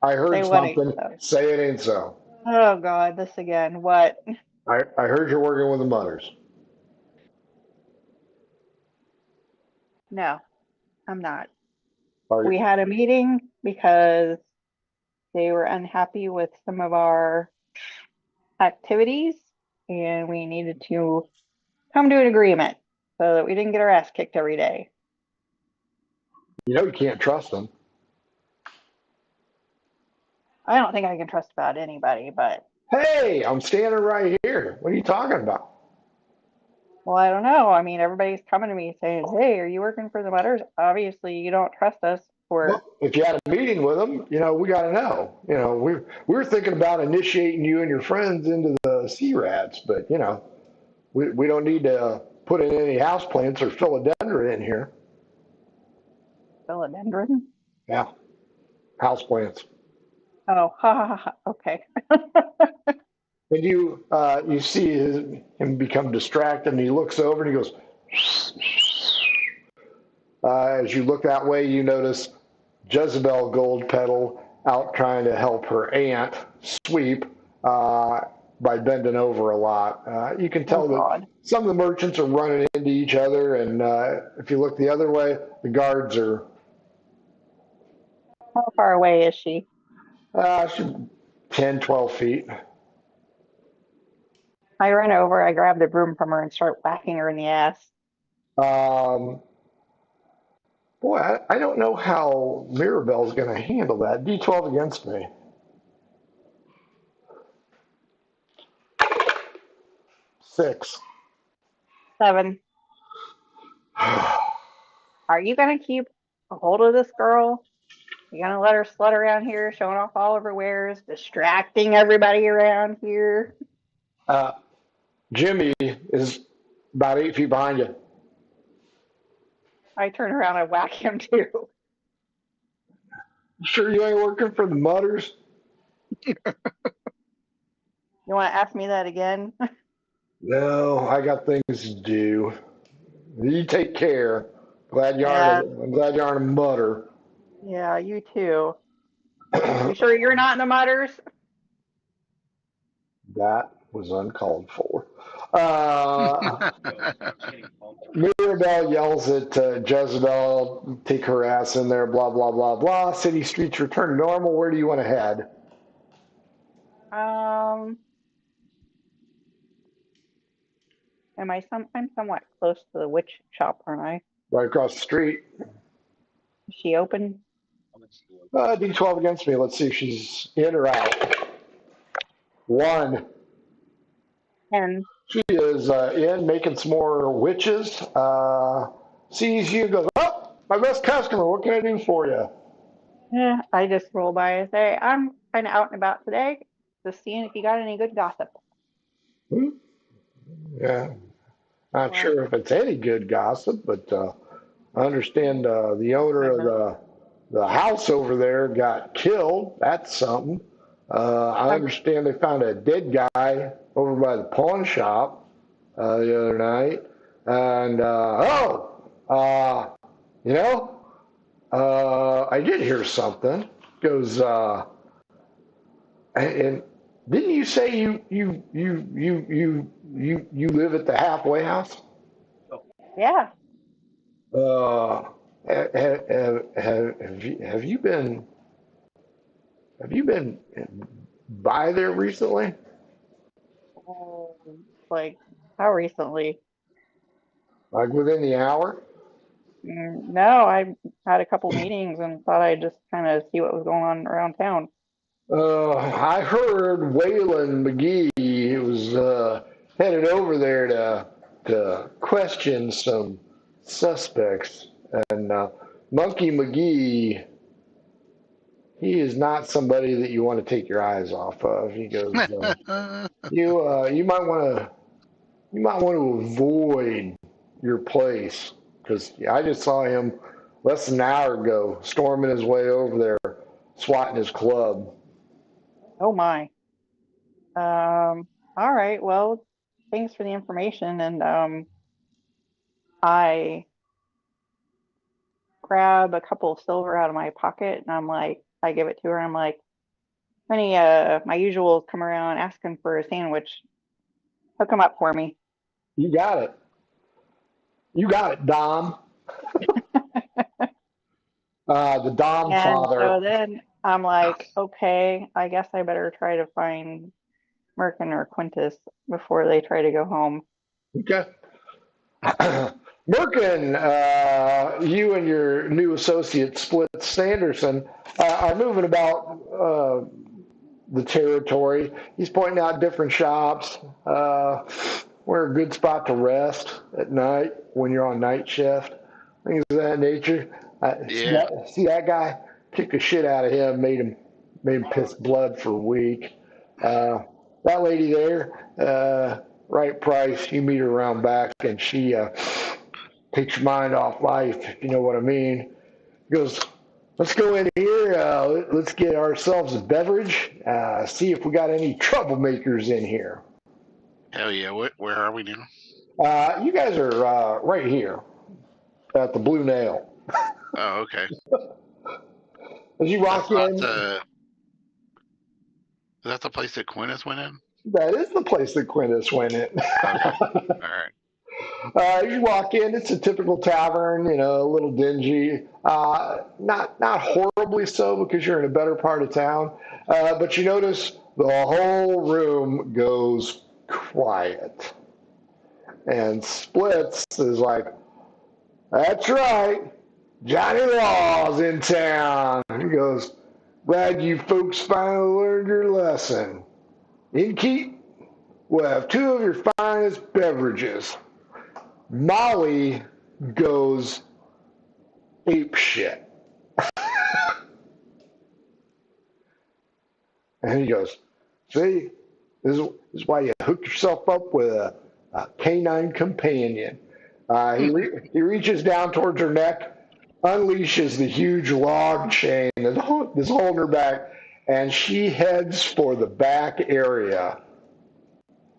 I heard Say what ain't something. so. Say it ain't so. Oh God, this again. What? I heard you're working with the Mutters. No, I'm not. Are We you, had a meeting because they were unhappy with some of our activities and we needed to come to an agreement so that we didn't get our ass kicked every day. you can't trust them. I don't think I can trust about anybody, but Hey, I'm standing right here. What are you talking about? well, I don't know. I mean, everybody's coming to me saying, hey, are you working for the Mutters? Obviously, you don't trust us Well, for. if you had a meeting with them, we got to know. We were thinking about initiating you and your friends into the sea rats, but we don't need to put in any house plants or philodendron in here. Philodendron? Yeah, house plants. Oh, ha ha ha. Okay. And you see him become distracted, and he looks over and he goes. As you look that way, you notice Jezebel Goldpetal out trying to help her aunt sweep by bending over a lot. You can Oh tell that God. some of the merchants are running into each other, and if you look the other way, the guards are How far away is she? 10, 12 feet. I run over, I grab the broom from her and start whacking her in the ass. Um, Boy, I don't know how Mirabelle's going to handle that. D12 against me. 6. 7. Are you gonna keep a hold of this girl? You gonna let her slut around here, showing off all of her wares, distracting everybody around here? Uh, Jimmy is about 8 feet behind you. I turn around and whack him too. Sure you ain't working for the Mutters? You want to ask me that again? No, I got things to do. You take care. Yeah, I'm glad you aren't a Mutter. yeah, you too. You sure you're not in the mutters? That was uncalled for. Mirabelle yells at Jezebel, take her ass in there, blah, blah, blah, blah. City streets return to normal. Where do you want to head? I'm somewhat close to the witch shop, aren't I? Right across the street. Is she open? D12 against me. Let's see if she's in or out. 1. And She is in, making some more witches. Sees you, goes, oh, my best customer. What can I do for you? yeah, I just roll by and say, I'm kind of out and about today, just seeing if you got any good gossip. Hmm? Yeah, not sure if it's any good gossip, but I understand the owner of the house over there got killed. That's something. I understand they found a dead guy over by the pawn shop the other night. And, you know, I did hear something. Goes, and didn't you say you live at the halfway house? Yeah. Have you been by there recently? Like, how recently? Like within the hour? No, I had a couple meetings and thought I'd just kind of see what was going on around town. I heard Waylon McGee was headed over there to question some suspects, and Monkey McGee, he is not somebody that you want to take your eyes off of. He goes, you might want to avoid your place, because I just saw him less than an hour ago storming his way over there, swatting his club. Oh my. All right. Well, thanks for the information. And I grab a couple of silver out of my pocket and I'm like, I give it to her. I'm like, honey, my usuals come around asking for a sandwich. Hook them up for me. You got it. You got it, Dom. The Dom And father. so then I'm like, okay, I guess I better try to find Merkin or Quintus before they try to go home. Okay. Merkin, you and your new associate, Split Sanderson, are moving about the territory. He's pointing out different shops, where a good spot to rest at night when you're on night shift, things of that nature. Yeah. See that guy? Kicked the shit out of him, made him piss blood for a week. That lady there, right price, you meet her around back, and she takes your mind off life, if you know what I mean. Goes, let's go in here, let's get ourselves a beverage, see if we got any troublemakers in here. Hell yeah. Where are we now? You guys are right here at the Blue Nail. Oh, okay. As you walk That's in, not, is that the place that Quintus went in? that is the place that Quintus went in. Okay. All right. You walk in, it's a typical tavern, you know, a little dingy. Not horribly so, because you're in a better part of town. But you notice the whole room goes quiet. And Splits is like, that's right, Johnny Law's in town. He goes, glad you folks finally learned your lesson. Innkeep, we'll have 2 of your finest beverages. Molly goes ape shit. And he goes, see, this is why you hook yourself up with a canine companion. He reaches down towards her neck, unleashes the huge log chain that's holding her back, and she heads for the back area.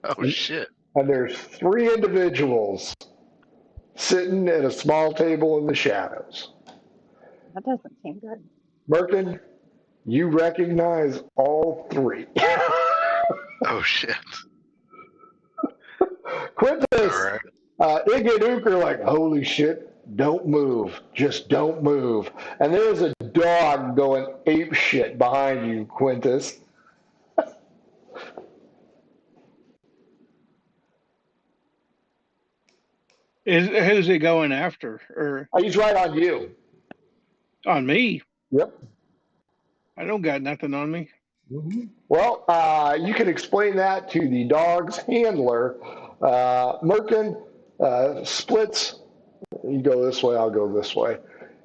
Oh, shit. And there's 3 individuals sitting at a small table in the shadows. That doesn't seem good. Merkin, You recognize all three. Oh shit! All Quintus, right. Iggy and Ook are like, holy shit, don't move. Just don't move. And there's a dog going ape shit behind you, Quintus. Who's it going after? Or He's right on you. on me? Yep. I don't got nothing on me. Well, you can explain that to the dog's handler. Merkin splits. You go this way, I'll go this way.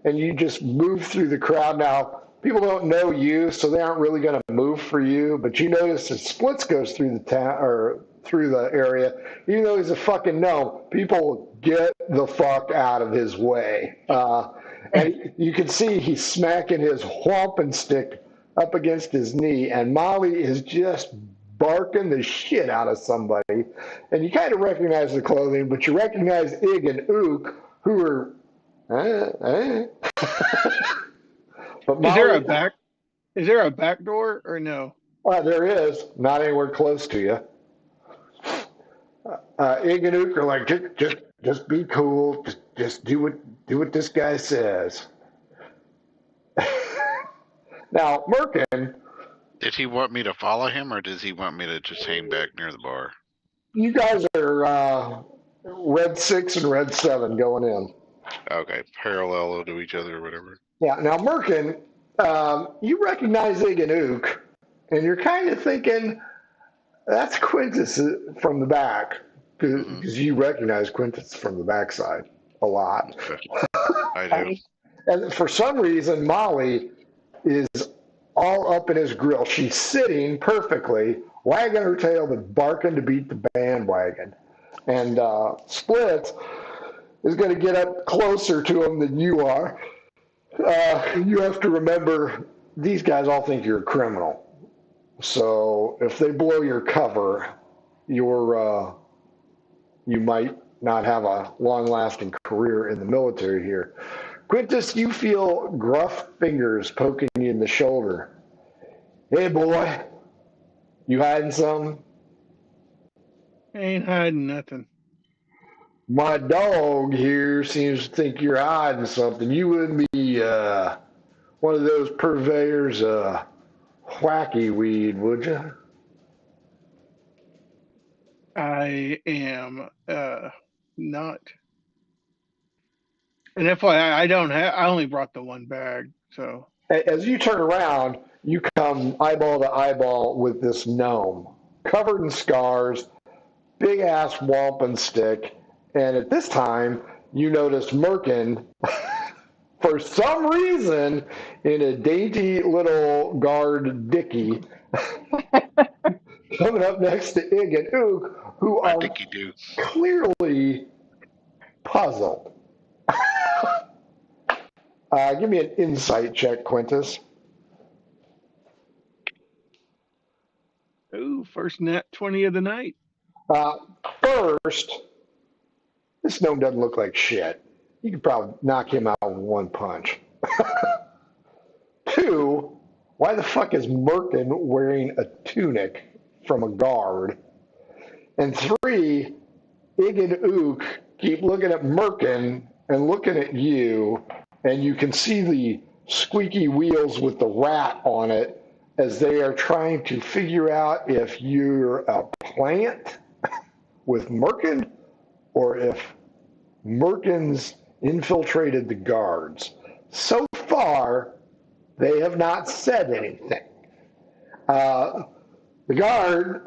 And you just move through the crowd. Now, people don't know you, so they aren't really going to move for you. But you notice that Splits goes through the town or through the area, even though he's a fucking gnome. People get the fuck out of his way, and you can see he's smacking his whomping stick up against his knee, and Molly is just barking the shit out of somebody. And you kind of recognize the clothing, but you recognize Ig and Ook, who are. But Is there a Molly, back? Is there a back door or no? there is not anywhere close to you. Ig and Ook are like, just be cool. Just do what this guy says. Now, Merkin, Did he want me to follow him, or does he want me to just hang back near the bar? you guys are red 6 and red 7 going in. Okay, parallel to each other or whatever. Yeah. Now, Merkin, you recognize Ig and Ook, and you're kind of thinking that's Quintus from the back because you recognize Quintus from the backside a lot. Okay. I do. And for some reason, Molly is all up in his grill. She's sitting perfectly, wagging her tail, but barking to beat the bandwagon. And Splits is going to get up closer to him than you are. You have to remember, these guys all think you're a criminal. So if they blow your cover, you might not have a long-lasting career in the military here. Quintus, you feel gruff fingers poking you in the shoulder. Hey, boy, you hiding something? Ain't hiding nothing. My dog here seems to think you're hiding something. You wouldn't be one of those purveyors of wacky weed, would you? I am not. And FYI, I don't have. I only brought the one bag, so. As you turn around, you come eyeball to eyeball with this gnome, covered in scars, big ass wampum stick, and at this time you notice Merkin, for some reason, in a dainty little guard dicky, coming up next to Ig and Ook, who I are think you do. clearly puzzled. Give me an insight check, Quintus. Ooh, first nat 20 of the night. First, this gnome doesn't look like shit. You could probably knock him out with one punch. Two, why the fuck is Merkin wearing a tunic from a guard? And three, Ig and Ook keep looking at Merkin and looking at you, and you can see the squeaky wheels with the rat on it as they are trying to figure out if you're a plant with Merkin or if Merkin's infiltrated the guards. So far, they have not said anything. The guard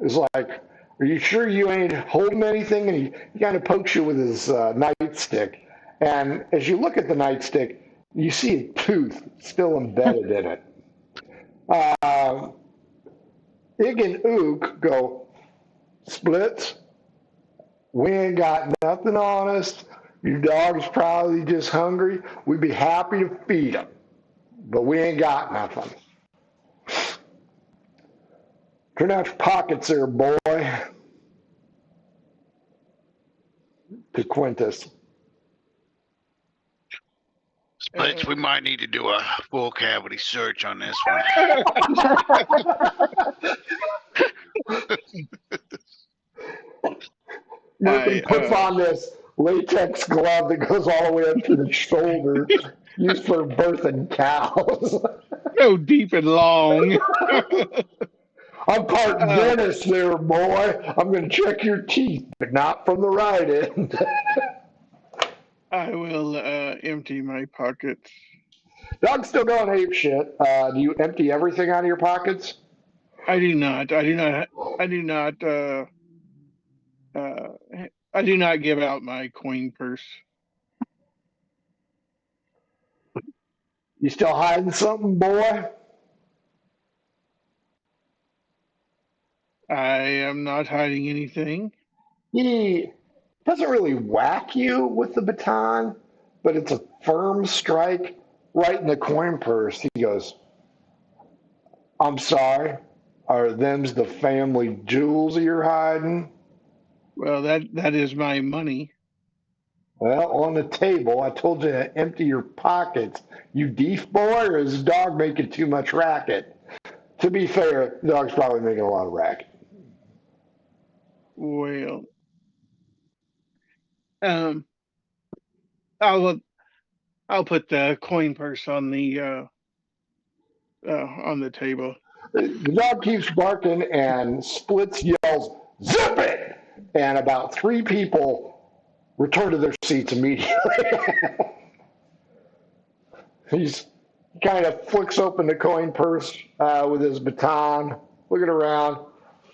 is like, are you sure you ain't holding anything? And he kind of pokes you with his nightstick. And as you look at the nightstick, you see a tooth still embedded in it. Ig and Ook go, Splits, we ain't got nothing on us. Your dog's probably just hungry. We'd be happy to feed him, but we ain't got nothing. Turn out your pockets there, boy. To Quintus. Let's. We might need to do a full cavity search on this one. Merkin puts on this latex glove that goes all the way up to the shoulder, used for birthing cows. Go deep and long. I'm part dentist there, boy. I'm going to check your teeth, but not from the right end. I will empty my pockets. Dog's still going ape shit. Do you empty everything out of your pockets? I do not. I do not give out my coin purse. You still hiding something, boy? I am not hiding anything. He doesn't really whack you with the baton, but it's a firm strike right in the coin purse. He goes, I'm sorry. Are them's the family jewels you're hiding? Well, that is my money. Well, on the table, I told you to empty your pockets. You deef boy, or is the dog making too much racket? To be fair, the dog's probably making a lot of racket. Well, I'll put the coin purse on the table. The dog keeps barking, and Splits yells, "Zip it!" And about 3 people return to their seats immediately. He's kind of flicks open the coin purse with his baton, looking around,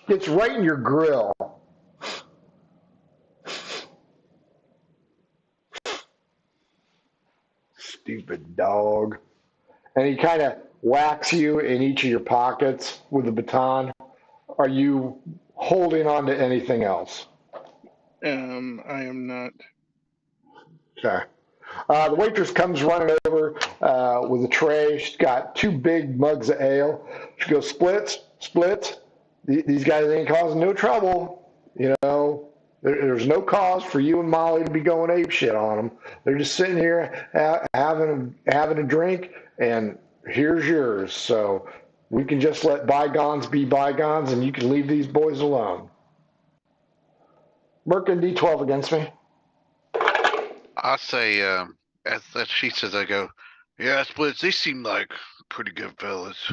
gets right in your grill. Stupid dog. And he kind of whacks you in each of your pockets with the baton. Are you holding on to anything else? I am not. Okay. The waitress comes running over with a tray. She's got 2 big mugs of ale. She goes, Splits. These guys ain't causing no trouble. You know, there's no cause for you and Molly to be going ape shit on them. They're just sitting here having a drink, and here's yours. So we can just let bygones be bygones, and you can leave these boys alone. Merkin, D12 against me. I say, as she says, I go, yeah, Splits, they seem like pretty good fellas.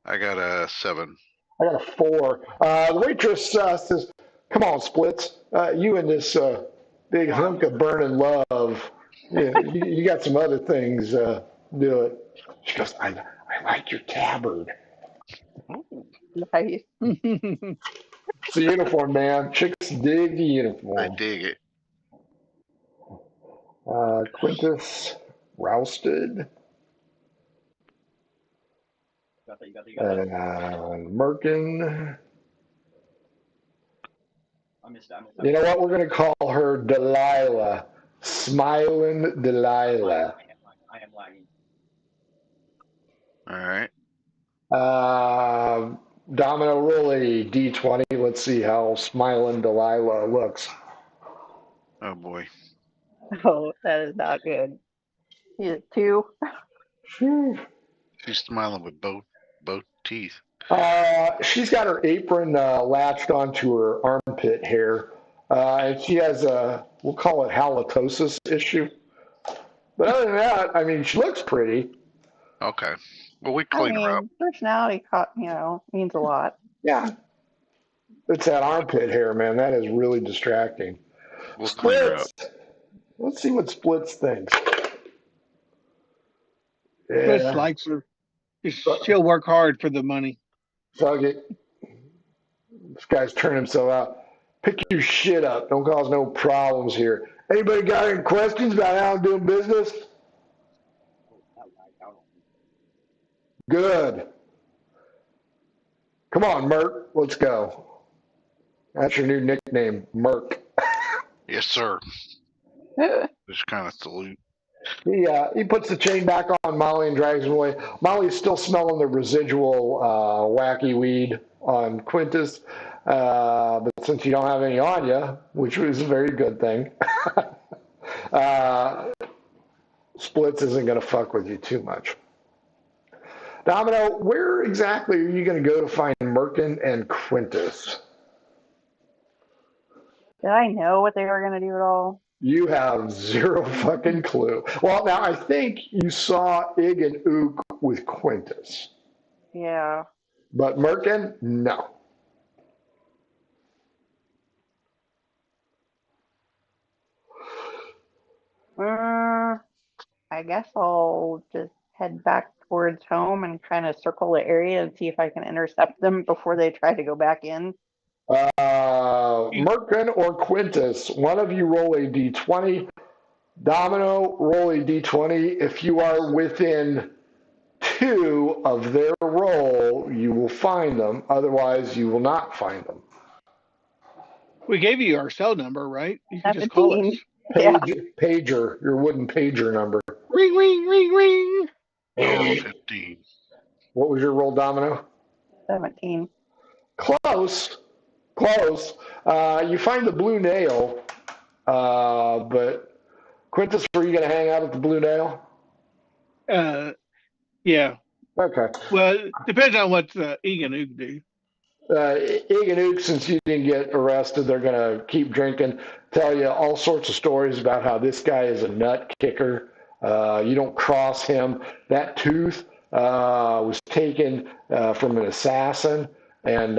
I got a 7. I got a 4. The waitress says, come on, Splits. You and this big hunk of burning love. Yeah, you got some other things. Do it. She goes, I like your tabard. Nice. It's the uniform, man. Chicks dig the uniform. I dig it. Quintus Rousted. And Merkin. You know what? We're going to call her Delilah. Smiling Delilah. I am lagging. All right. Domino, roll a D20. Let's see how Smiling Delilah looks. Oh, boy. Oh, that is not good. He's a 2. She's smiling with both teeth. She's got her apron latched onto her armpit hair. And she has a, we'll call it halitosis issue. But other than that, I mean, she looks pretty. Okay. Well, we I clean her up. mean, personality, means a lot. Yeah. It's that armpit hair, man. That is really distracting. We'll clean her up. Splits. Let's see what Splits thinks. Splits Yeah. likes her. She'll work hard for the money. Fuck it. This guy's turning himself out. Pick your shit up. Don't cause no problems here. Anybody got any questions about how I'm doing business? Good. Come on, Merc. Let's go. That's your new nickname, Merc. Yes, sir. Just kind of salute. He puts the chain back on Molly and drags him away. Molly's still smelling the residual wacky weed on Quintus. But since you don't have any on you, which was a very good thing, Splits isn't going to fuck with you too much. Domino, where exactly are you going to go to find Merkin and Quintus? Did I know what they were going to do at all? You have zero fucking clue. Well, now I think you saw Ig and Ook with Quintus, Yeah. but Merkin, no. I guess I'll just head back towards home and kind of circle the area and see if I can intercept them before they try to go back in. Merkin or Quintus, one of you roll a d20. Domino, roll a d20. If you are within 2 of their roll, you will find them. Otherwise, you will not find them. We gave you our cell number, right? You can just call us. 17. Yeah. Pager, your wooden pager number. Ring, ring, ring, ring. Oh, 15. What was your roll, Domino? 17. Close. Close. You find the blue nail, but Quintus, were you going to hang out at the blue nail? Yeah. Okay. Well, it depends on what Egan Ook do. Ig and Ook, since you didn't get arrested, they're going to keep drinking, tell you all sorts of stories about how this guy is a nut kicker. You don't cross him. That tooth was taken from an assassin, and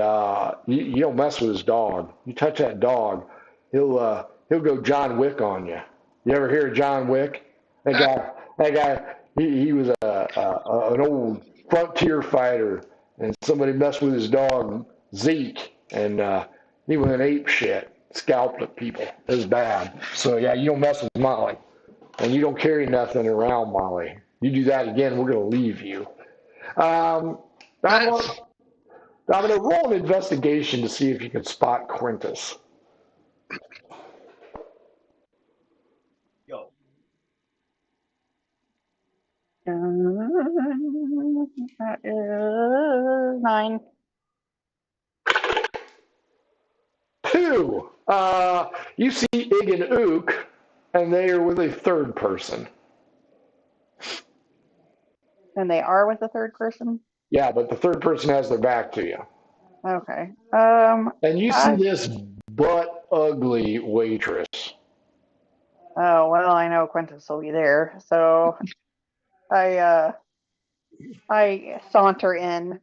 you don't mess with his dog. You touch that dog, he'll go John Wick on you. You ever hear of John Wick? That guy, he was an old frontier fighter, and somebody messed with his dog Zeke, and he went ape shit, scalped at people. It was bad. So yeah, you don't mess with Molly, and you don't carry nothing around Molly. You do that again, we're gonna leave you. Domino, roll an investigation to see if you can spot Quintus. That is 9. 2. You see Ig and Ook, and they are with a third person. And they are with a third person? Yeah, but the third person has their back to you. Okay. And you see this butt ugly waitress. Oh, well, I know Quintus will be there. So I saunter in.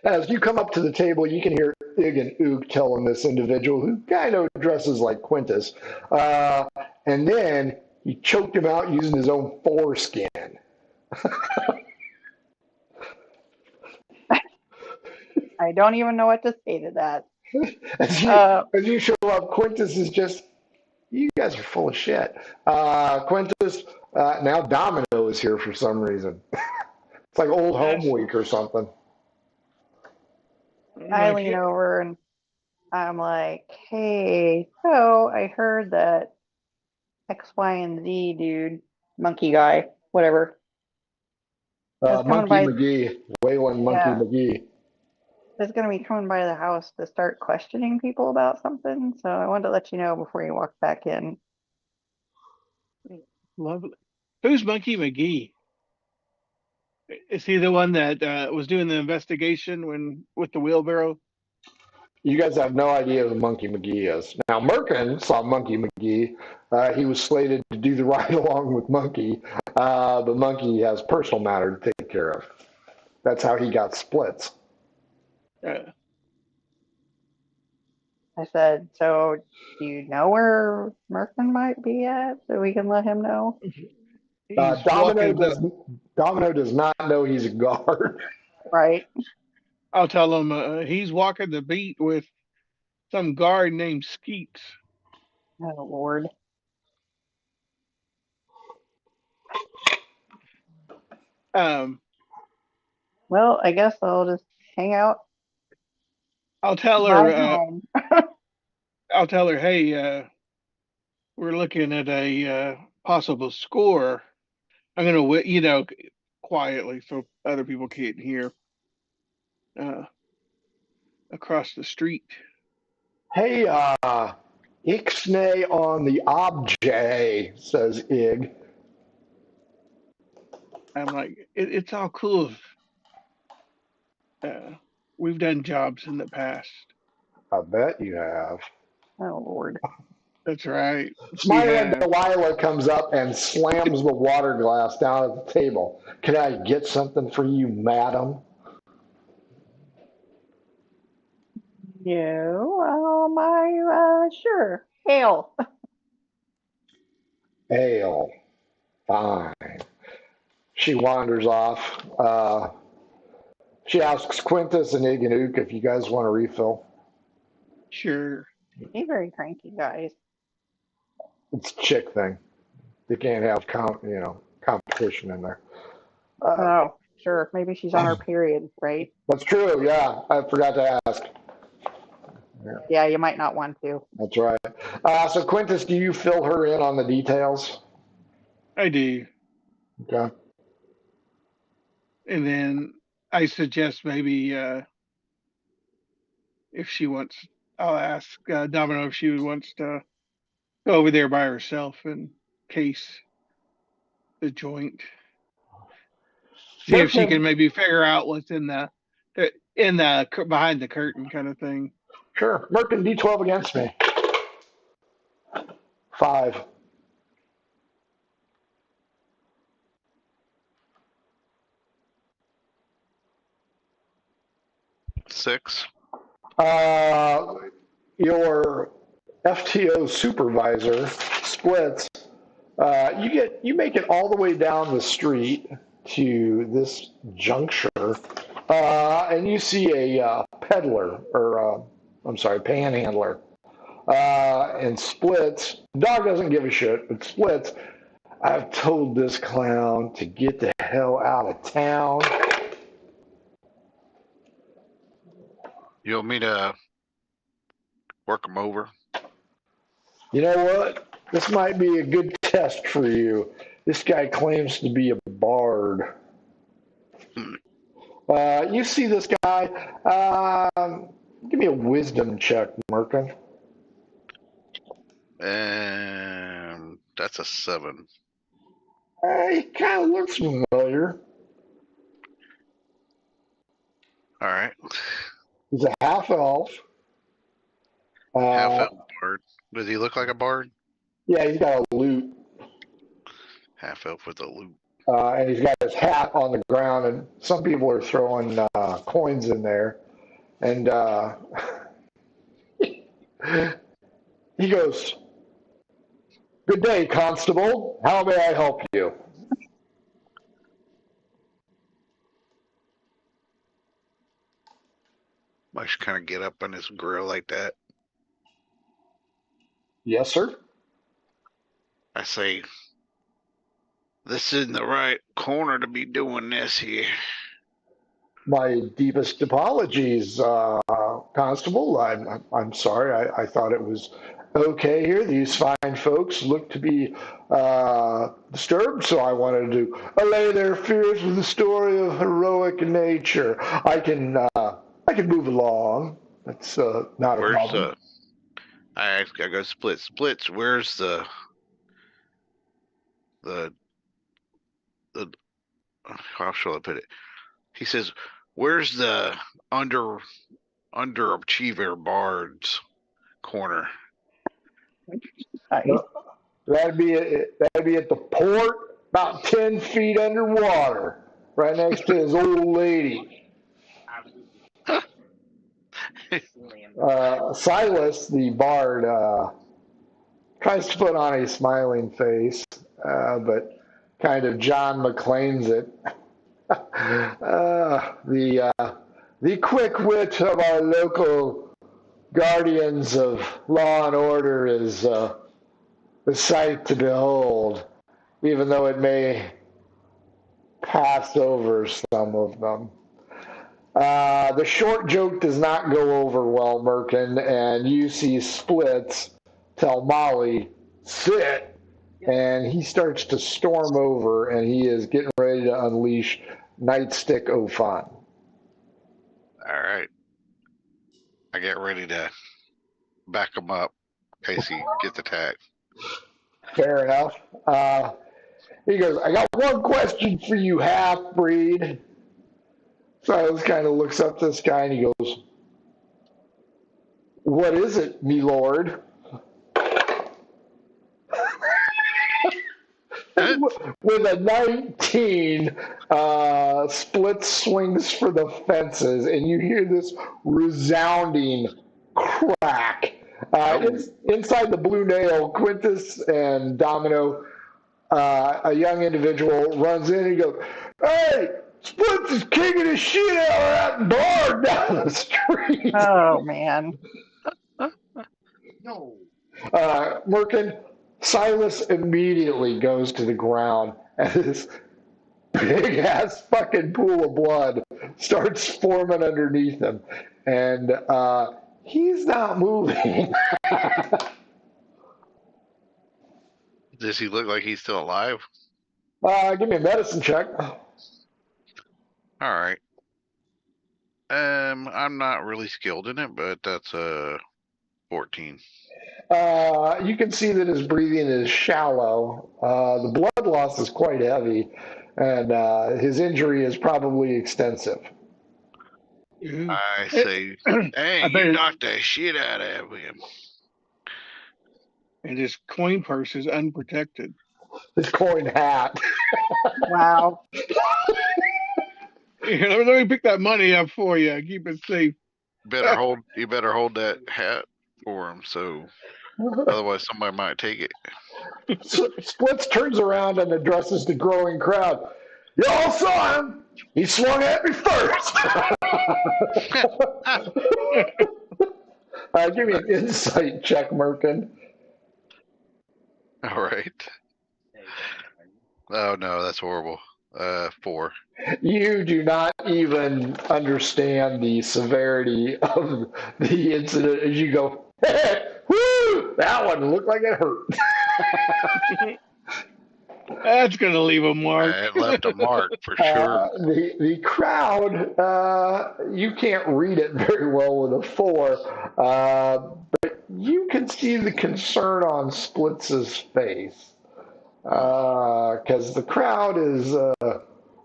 As you come up to the table, you can hear Ig and Ook telling this individual, who kind of dresses like Quintus, and then he choked him out using his own foreskin. I don't even know what to say to that. As you show up, Quintus is just, you guys are full of shit. Quintus, now Domino is here for some reason. It's like old home week or something. I lean over and I'm like, hey, so I heard that X, Y, and Z dude, monkey guy, whatever. Monkey McGee, Waylon Monkey McGee. Is going to be coming by the house to start questioning people about something. So I wanted to let you know before you walk back in. Lovely. Who's Monkey McGee? Is he the one that was doing the investigation with the wheelbarrow? You guys have no idea who Monkey McGee is. Now, Merkin saw Monkey McGee. He was slated to do the ride along with Monkey, but Monkey has personal matter to take care of. That's how he got splits. I said, so do you know where Merkin might be at so we can let him know? Domino does not know he's a guard. Right. I'll tell him he's walking the beat with some guard named Skeets. Oh, Lord. Well, I guess I'll just hang out. I'll tell her. I'll tell her, hey, we're looking at a possible score. I'm gonna, quietly so other people can't hear. Across the street. Hey, Ixnay on the objet, says Ig. I'm like, it's all cool. We've done jobs in the past. I bet you have. Oh Lord. That's right. We Smiling have. Delilah comes up and slams the water glass down at the table. Can I get something for you, madam? No, sure. Ale. Ale. Fine. She wanders off. She asks Quintus and Iganook if you guys want a refill. Sure. He's very cranky, guys. It's a chick thing. They can't have competition in there. Uh, Oh, sure. Maybe she's on her period, right? that's true. Yeah, I forgot to ask. Yeah, Yeah, you might not want to. that's right. So Quintus, do you fill her in on the details? I do. Okay. And then I suggest maybe if she wants, I'll ask Domino if she wants to go over there by herself and case the joint. See if she can Merkin, maybe figure out what's in the behind the curtain kind of thing. sure. Merkin, D12 against me. 5. 6. Uh, your FTO supervisor splits. You make it all the way down the street to this juncture, and you see a peddler or I'm sorry, panhandler. And Splits, dog doesn't give a shit, but Splits, I've told this clown to get the hell out of town. You want me to work him over? You know what? This might be a good test for you. This guy claims to be a bard. You see this guy. Give me a wisdom check, Merkin. And that's a 7. He kind of looks familiar. All right. He's a half elf. Half elf bard. Does he look like a bard? Yeah, he's got a lute. Half elf with a lute. And he's got his hat on the ground, and some people are throwing coins in there. And he goes, "Good day, Constable. How may I help you?" I should kind of get up on his grill like that. Yes, sir. I say, this isn't the right corner to be doing this here. My deepest apologies, Constable. I'm sorry. I thought it was okay here. These fine folks look to be disturbed, so I wanted to allay their fears with a story of heroic nature. I can move along. That's not a problem. I go splits. Where's the how shall I put it? He says, where's the underachiever bards corner? Nice. That'd be at the port, about 10 feet underwater, right next to his old lady. Silas, the bard, tries to put on a smiling face, but kind of John McClane's it. The quick wit of our local guardians of law and order is a sight to behold, even though it may pass over some of them. The short joke does not go over well, Merkin, and you see Splits tell Molly, "Sit," and he starts to storm over, and he is getting ready to unleash Nightstick O'Fun. All right. I get ready to back him up in case he gets attacked. Fair enough. He goes, I got one question for you, half-breed. Silas kind of looks up this guy and he goes, what is it, me lord? With a 19, Split swings for the fences, and you hear this resounding crack. Inside the Blue Nail, Quintus and Domino, a young individual, runs in and goes, hey, Splits is kicking the shit out of that bar down the street. Oh, man. No. Merkin, Silas immediately goes to the ground as this big ass fucking pool of blood starts forming underneath him. And he's not moving. Does he look like he's still alive? Give me a medicine check. All right. I'm not really skilled in it, but that's a 14. You can see that his breathing is shallow. The blood loss is quite heavy, and his injury is probably extensive. I say, hey, you knocked the shit out of him. And his coin purse is unprotected. His coin hat. Wow. Here, let me pick that money up for you. Keep it safe. You better hold that hat for him, so otherwise somebody might take it. Splits turns around and addresses the growing crowd. Y'all saw him. He swung at me first. Give me an insight check, Merkin. All right. Oh no, that's horrible. 4. You do not even understand the severity of the incident as you go, hey, whoo, that one looked like it hurt. That's going to leave a mark. It left a mark for sure. The crowd, you can't read it very well with a 4, but you can see the concern on Splits' face. Because the crowd is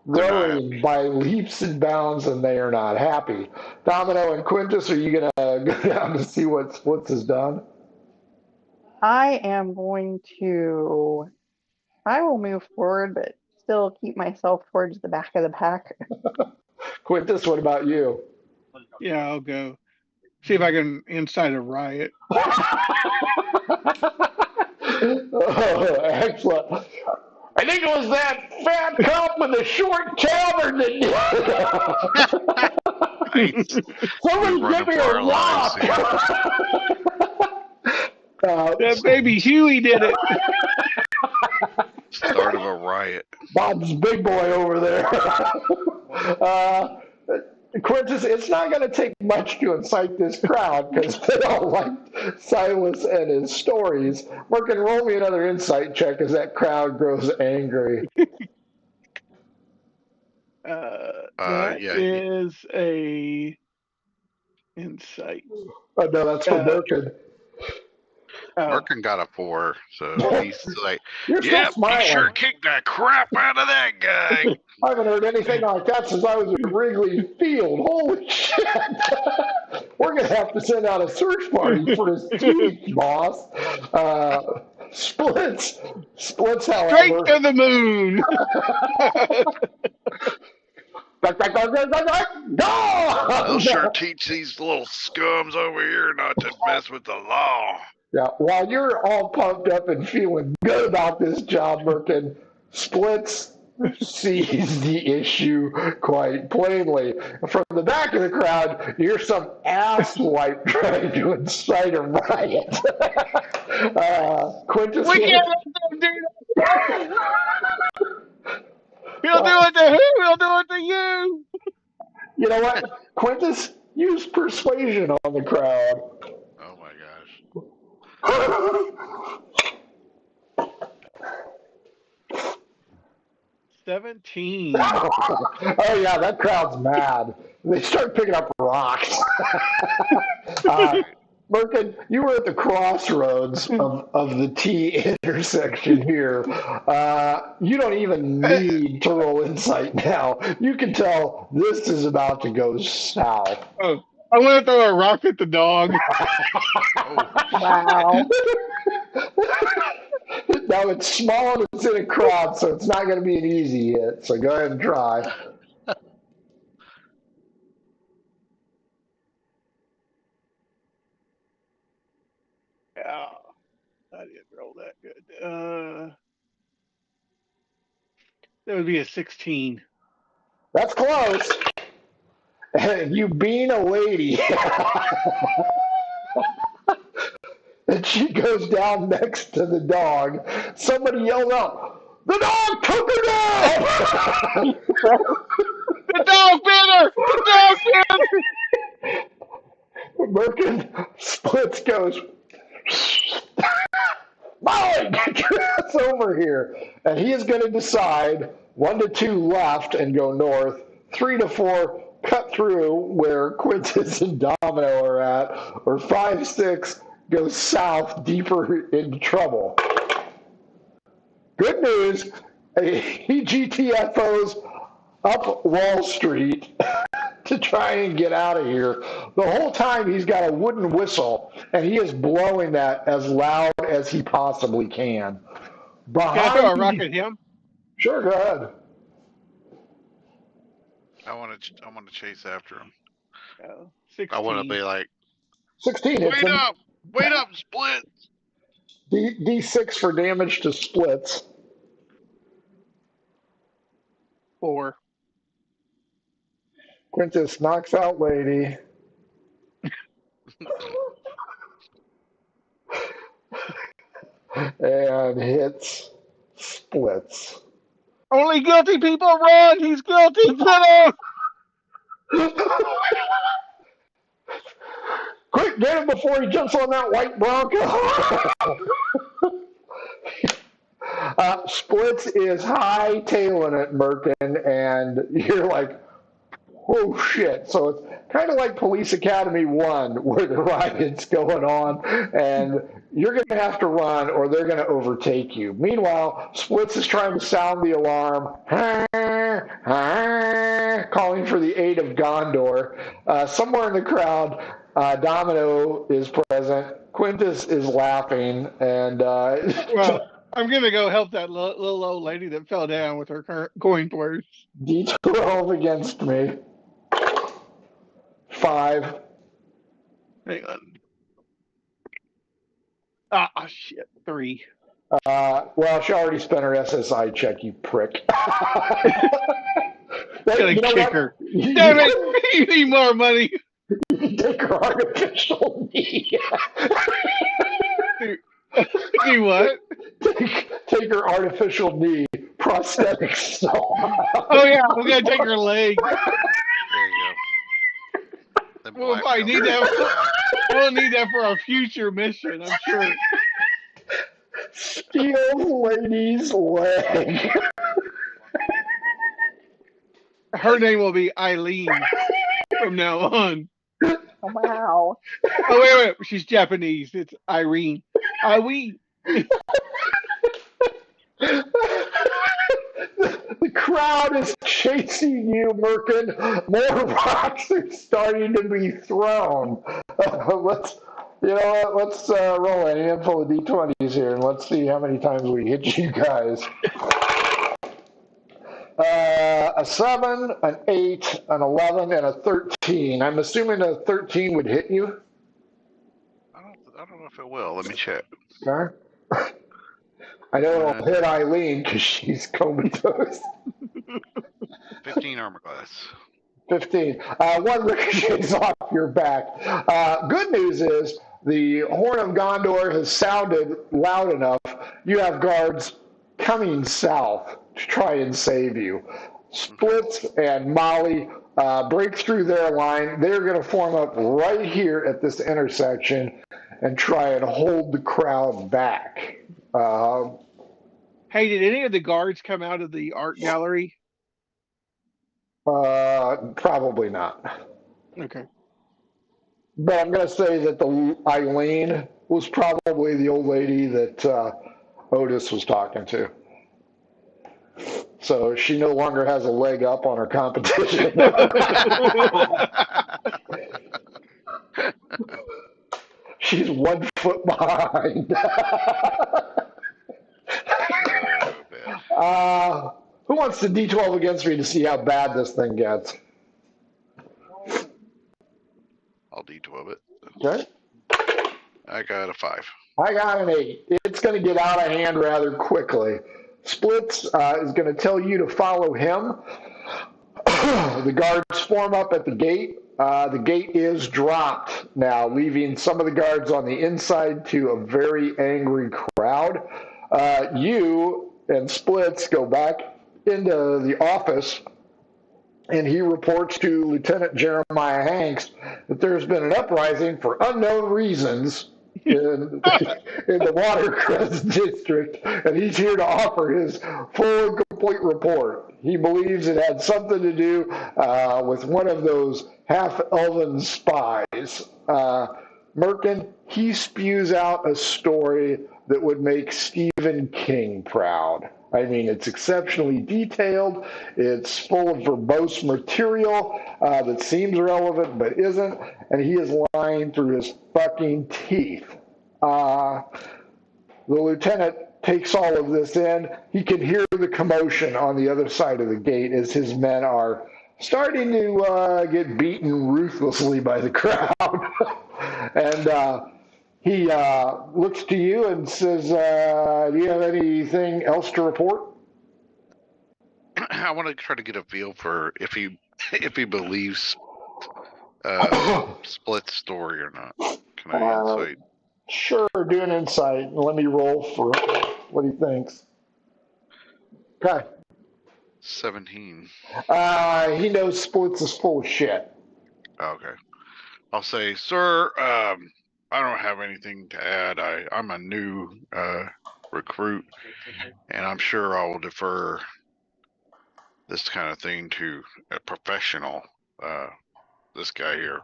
growing by leaps and bounds, and they are not happy. Domino and Quintus, are you going to go down to see what Splits has done? I will move forward, but still keep myself towards the back of the pack. Quintus, what about you? Yeah, I'll go. See if I can incite a riot. Oh, excellent. I think it was that fat cop with the short tabard that did it. Somebody give me a rock. That baby Huey did it. Start of a riot. Bob's big boy over there. Quintus, it's not going to take much to incite this crowd because they don't like Silas and his stories. Merkin, roll me another insight check as that crowd grows angry. That is a insight. Oh, no, that's for Merkin. Merkin got a 4, so he's like, yeah, he sure kicked the crap out of that guy. I haven't heard anything like that since I was at Wrigley Field. Holy shit. We're going to have to send out a search party for his teeth, boss. Splits, however. Straight to the moon. They'll sure teach these little scums over here not to mess with the law. Yeah, while you're all pumped up and feeling good about this job, Merkin, Splits sees the issue quite plainly. From the back of the crowd, you hear some asswipe trying to incite a riot. Quintus, We can't let them do that. He'll do it to who? He'll do it to you. You know what? Quintus, use persuasion on the crowd. Oh my gosh. 17. Oh yeah, that crowd's mad. They start picking up rocks. Merkin, you were at the crossroads of the T intersection here. You don't even need to roll insight now. You can tell this is about to go south. Oh, I want to throw a rock at the dog. Oh, Wow. Now it's small and it's in a crowd, so it's not going to be an easy hit. So go ahead and try. Yeah, I didn't roll that good. That would be a 16. That's close. You being a lady. And she goes down next to the dog. Somebody yells out, "The dog took her down!" The dog bit her! The dog bit her! Merkin splits goes, "Molly, get your ass over here." And he is going to decide 1 to 2 left and go north, 3 to 4 cut through where Quintus and Domino are at, or 5, 6 go south deeper into trouble. Good news, he GTFOs up Wall Street to try and get out of here. The whole time he's got a wooden whistle, and he is blowing that as loud as he possibly can. Can I throw a Behind, rock at him? sure, go ahead. I want to chase after him. 16. I want to be like, 16 hits wait him. up, split. D6 for damage to splits. 4. Quintus knocks out Lady. And hits splits. Only guilty people run! He's guilty! Get him! Quick, get him before he jumps on that white Bronco. Splits is hightailing it, Merkin, and you're like, oh shit. So it's kind of like Police Academy 1, where the riot's going on, and you're going to have to run or they're going to overtake you. Meanwhile, Splits is trying to sound the alarm, calling for the aid of Gondor. Somewhere in the crowd, Domino is present. Quintus is laughing, and Well, I'm going to go help that little old lady that fell down with her coin purse. D12 against me. 5. Hang on. Shit. 3. Well, she already spent her SSI check, you prick. Gonna You know kick what? her. Damn it! You need more money. You take her artificial knee. Do what? Take her artificial knee, prosthetic soul. Oh yeah, we're gonna take her leg. There you go. Then We'll black probably belt. need that. We'll need that for a future mission, I'm sure. Steal lady's leg. Her name will be Eileen from now on. Wow. Oh wait, she's Japanese. It's Irene. Irene. The crowd is chasing you, Merkin. More rocks are starting to be thrown. Let's roll a handful of d20s here, and let's see how many times we hit you guys. A 7, an 8, an 11, and a 13. I'm assuming a 13 would hit you. I don't know if it will. Let me check. Okay. I know it'll hit Eileen because she's comatose. 15 armor class. 15. One ricochets off your back. Good news is the Horn of Gondor has sounded loud enough. You have guards coming south to try and save you. Splits and Molly break through their line. They're going to form up right here at this intersection and try and hold the crowd back. Hey, did any of the guards come out of the art gallery? Probably not. Okay. But I'm going to say that the Eileen was probably the old lady that Otis was talking to. So she no longer has a leg up on her competition. She's 1 foot behind. Oh, man. Who wants to D12 against me to see how bad this thing gets? I'll D12 it. Okay. I got a 5. I got an 8. It's going to get out of hand rather quickly. Splits is going to tell you to follow him. The guards form up at the gate. The gate is dropped now, leaving some of the guards on the inside to a very angry crowd. You and Splits go back into the office, and he reports to Lieutenant Jeremiah Hanks that there's been an uprising for unknown reasons in the Watercrest district, and he's here to offer his full and complete report. He believes it had something to do with one of those half-elven spies. Merkin, he spews out a story that would make Stephen King proud. I mean, it's exceptionally detailed. It's full of verbose material that seems relevant but isn't, and he is lying through his fucking teeth. The lieutenant takes all of this in. He can hear the commotion on the other side of the gate as his men are starting to get beaten ruthlessly by the crowd. And he looks to you and says, do you have anything else to report? I want to try to get a feel for if he believes Split's story or not. Can I insight? Sure, do an insight. Let me roll for what he thinks. Okay. 17. He knows Splits is full of shit. Okay. I'll say, sir, I don't have anything to add. I'm a new recruit, and I'm sure I will defer this kind of thing to a professional, this guy here.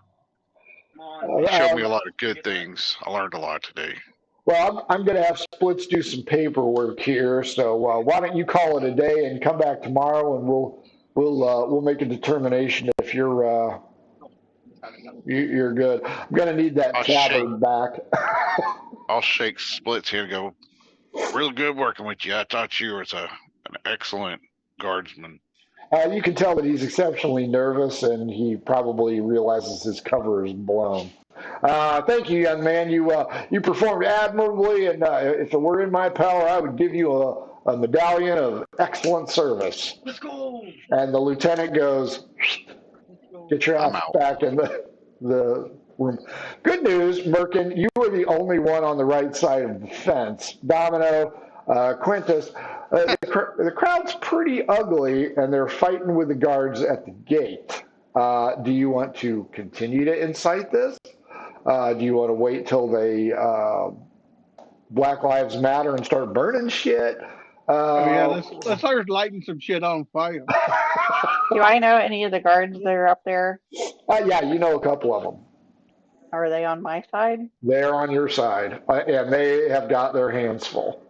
He showed me a lot of good things. I learned a lot today. Well, I'm going to have Splits do some paperwork here, so why don't you call it a day and come back tomorrow, and we'll make a determination if you're good. I'm going to need that tabard back. I'll shake Split's hand and go, real good working with you. I thought you were an excellent guardsman. You can tell that he's exceptionally nervous, and he probably realizes his cover is blown. Thank you, young man. You performed admirably, and if it were in my power, I would give you a medallion of excellent service. Let's go. And the lieutenant goes, get your ass back in the room. Good news, Merkin, you were the only one on the right side of the fence. Domino, Quintus, the crowd's pretty ugly, and they're fighting with the guards at the gate. Do you want to continue to incite this? Do you want to wait till they Black Lives Matter and start burning shit? Let's start lighting some shit on fire. Do I know any of the guards that are up there? Yeah, you know a couple of them. Are they on my side? They're on your side, and they have got their hands full.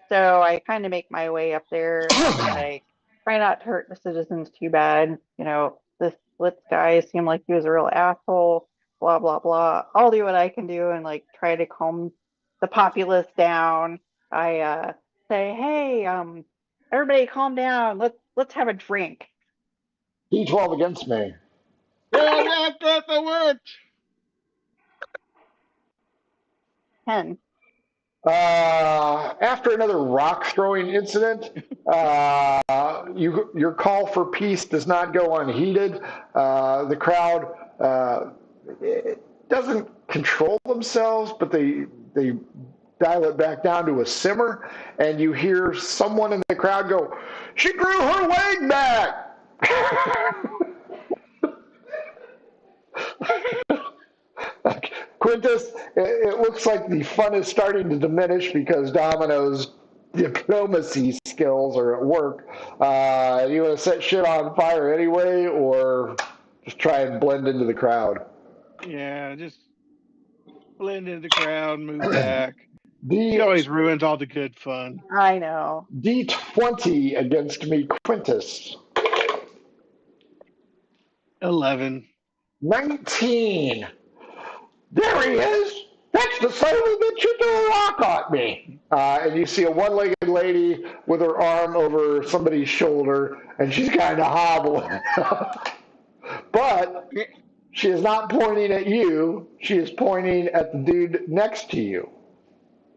So I kind of make my way up there. I try not to hurt the citizens too bad. You know, this Blitz guy seemed like he was a real asshole. Blah blah blah. I'll do what I can do and like try to calm the populace down. I say, hey, everybody, calm down. Let's have a drink. D12 against me. Yeah, that's the word. 10. After another rock throwing incident, your call for peace does not go unheeded. The crowd doesn't control themselves, but they dial it back down to a simmer, and you hear someone in the crowd go, "She grew her leg back." Quintus, it looks like the fun is starting to diminish because Domino's diplomacy skills or at work. You want to set shit on fire anyway, or just try and blend into the crowd? Yeah, just blend into the crowd, move back. She D always ruins all the good fun. I know. D20 against me, Quintus. 11. 19. There he is. That's the son of a bitch who threw a rock at me. And you see a one-legged lady with her arm over somebody's shoulder, and she's kind of hobbling. But she is not pointing at you. She is pointing at the dude next to you.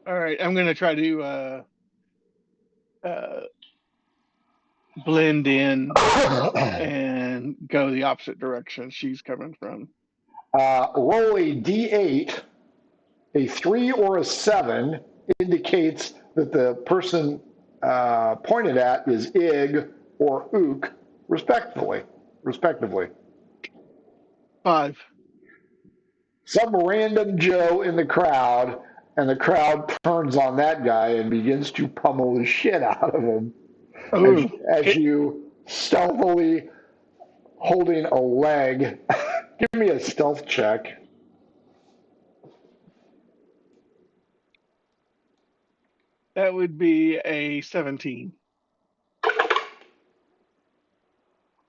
All right, I'm gonna try to blend in and go the opposite direction she's coming from. Roll a d8. A 3 or a 7 indicates that the person pointed at is Ig or Ook, respectively. 5. Some random Joe in the crowd, and the crowd turns on that guy and begins to pummel the shit out of him as you stealthily holding a leg. Give me a stealth check. That would be a 17.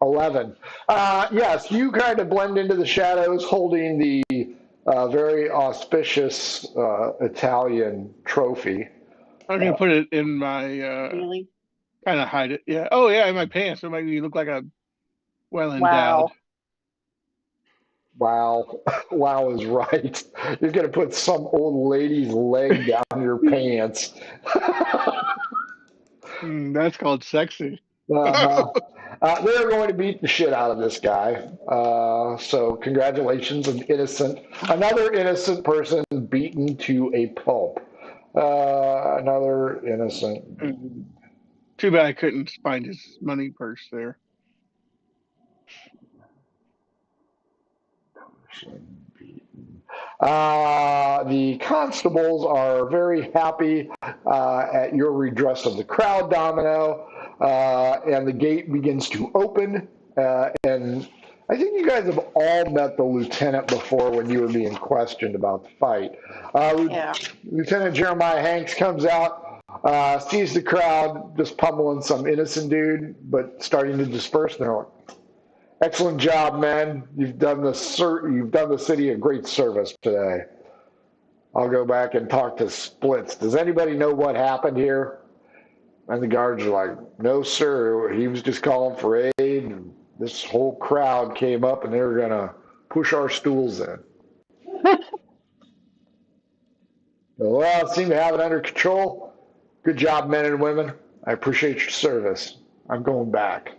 11. Yes, you kind of blend into the shadows holding the very auspicious Italian trophy. I'm gonna put it in my Really? kind of hide it. Yeah. Oh yeah, in my pants. So it make me look like a well endowed. Wow. Wow is right. You're going to put some old lady's leg down your pants. That's called sexy. Uh-huh. They're going to beat the shit out of this guy. So congratulations, another innocent person beaten to a pulp. Another innocent. Too bad I couldn't find his money purse there. The constables are very happy at your redress of the crowd, Domino, and the gate begins to open. And I think you guys have all met the lieutenant before when you were being questioned about the fight. Lieutenant Jeremiah Hanks comes out, sees the crowd just pummeling some innocent dude, but starting to disperse. And they're like, "Excellent job, men. You've done the city a great service today. I'll go back and talk to Splits. Does anybody know what happened here?" And the guards are like, "No, sir. He was just calling for aid. And this whole crowd came up, and they were going to push our stools in." Well, seem to have it under control. Good job, men and women. I appreciate your service. I'm going back.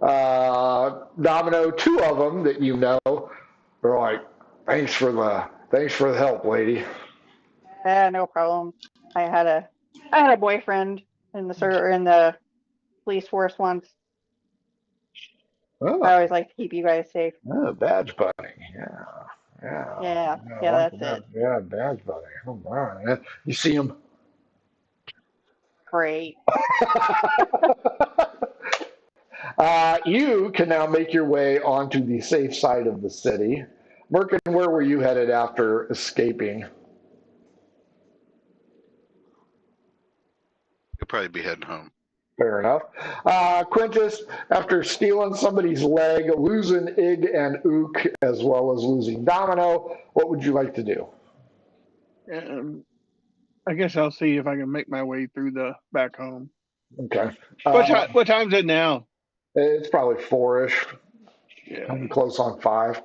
Domino, 2 of them that you know are like, thanks for the help, lady. No problem. I had a boyfriend in the police force once. Oh. I always like to keep you guys safe. Oh, badge bunny. Yeah, that's it. Yeah, badge bunny. Oh, wow. You see him? Great. You can now make your way onto the safe side of the city. Merkin, where were you headed after escaping? You'll probably be heading home. Fair enough. Quintus, after stealing somebody's leg, losing Ig and Ook, as well as losing Domino, what would you like to do? I guess I'll see if I can make my way through the back home. Okay. What time's it now? It's probably 4-ish. Yeah. I'm close on 5.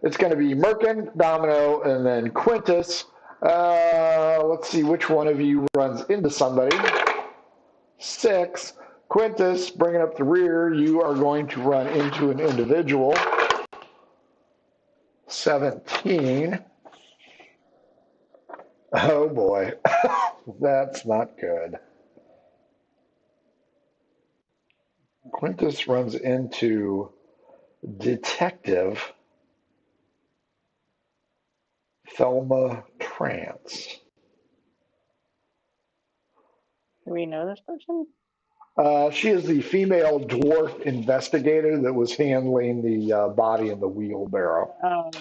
It's going to be Merkin, Domino, and then Quintus. Let's see which one of you runs into somebody. 6. Quintus, bringing up the rear, you are going to run into an individual. 17. Oh boy, that's not good. Quintus runs into Detective Thelma Trance. Do we know this person? She is the female dwarf investigator that was handling the body in the wheelbarrow. Oh,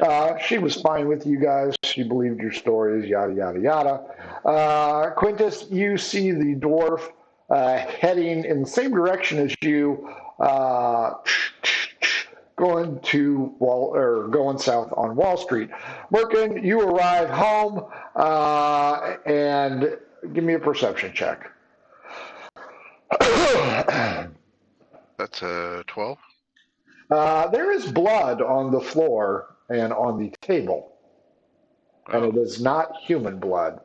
okay. She was fine with you guys. She believed your stories, yada, yada, yada. Quintus, you see the dwarf heading in the same direction as you, going south on Wall Street. Merkin, you arrive home and give me a perception check. That's a 12. There is blood on the floor and on the table, and it is not human blood.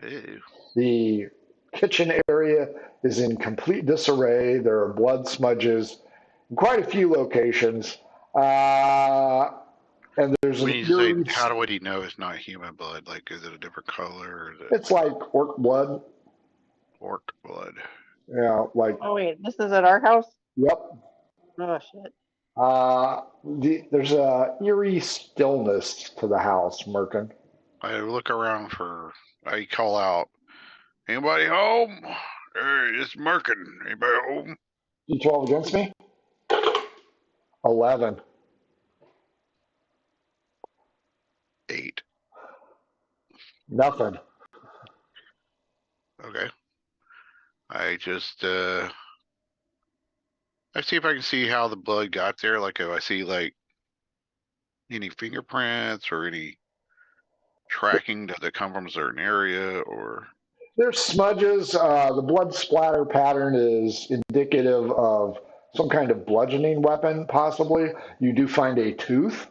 Ew. The kitchen area is in complete disarray. There are blood smudges in quite a few locations. And there's When an you say, eerie, how would he know it's not human blood? Like, is it a different color? Or is it it's like orc blood. orc blood? Yeah, like, Oh wait, this is at our house? yep. Oh shit. There's a eerie stillness to the house, Merkin. I look around I call out, anybody home? Hey, it's Merkin. Anybody home? D12 against me? 11. 8. Nothing. Okay. I just, I see if I can see how the blood got there. Like, if I see, like, any fingerprints or any tracking that come from a certain area, or There's smudges. The blood splatter pattern is indicative of some kind of bludgeoning weapon, possibly. You do find a tooth,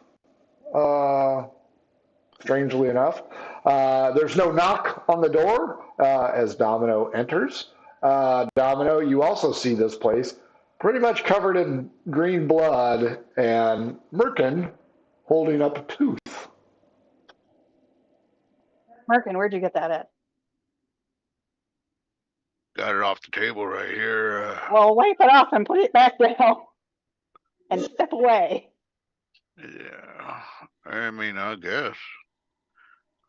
strangely enough. There's no knock on the door as Domino enters. Domino, you also see this place pretty much covered in green blood, and Merkin holding up a tooth. Merkin, where'd you get that at? got it off the table right here. Well, wipe it off and put it back down. And step away. Yeah. I mean, I guess.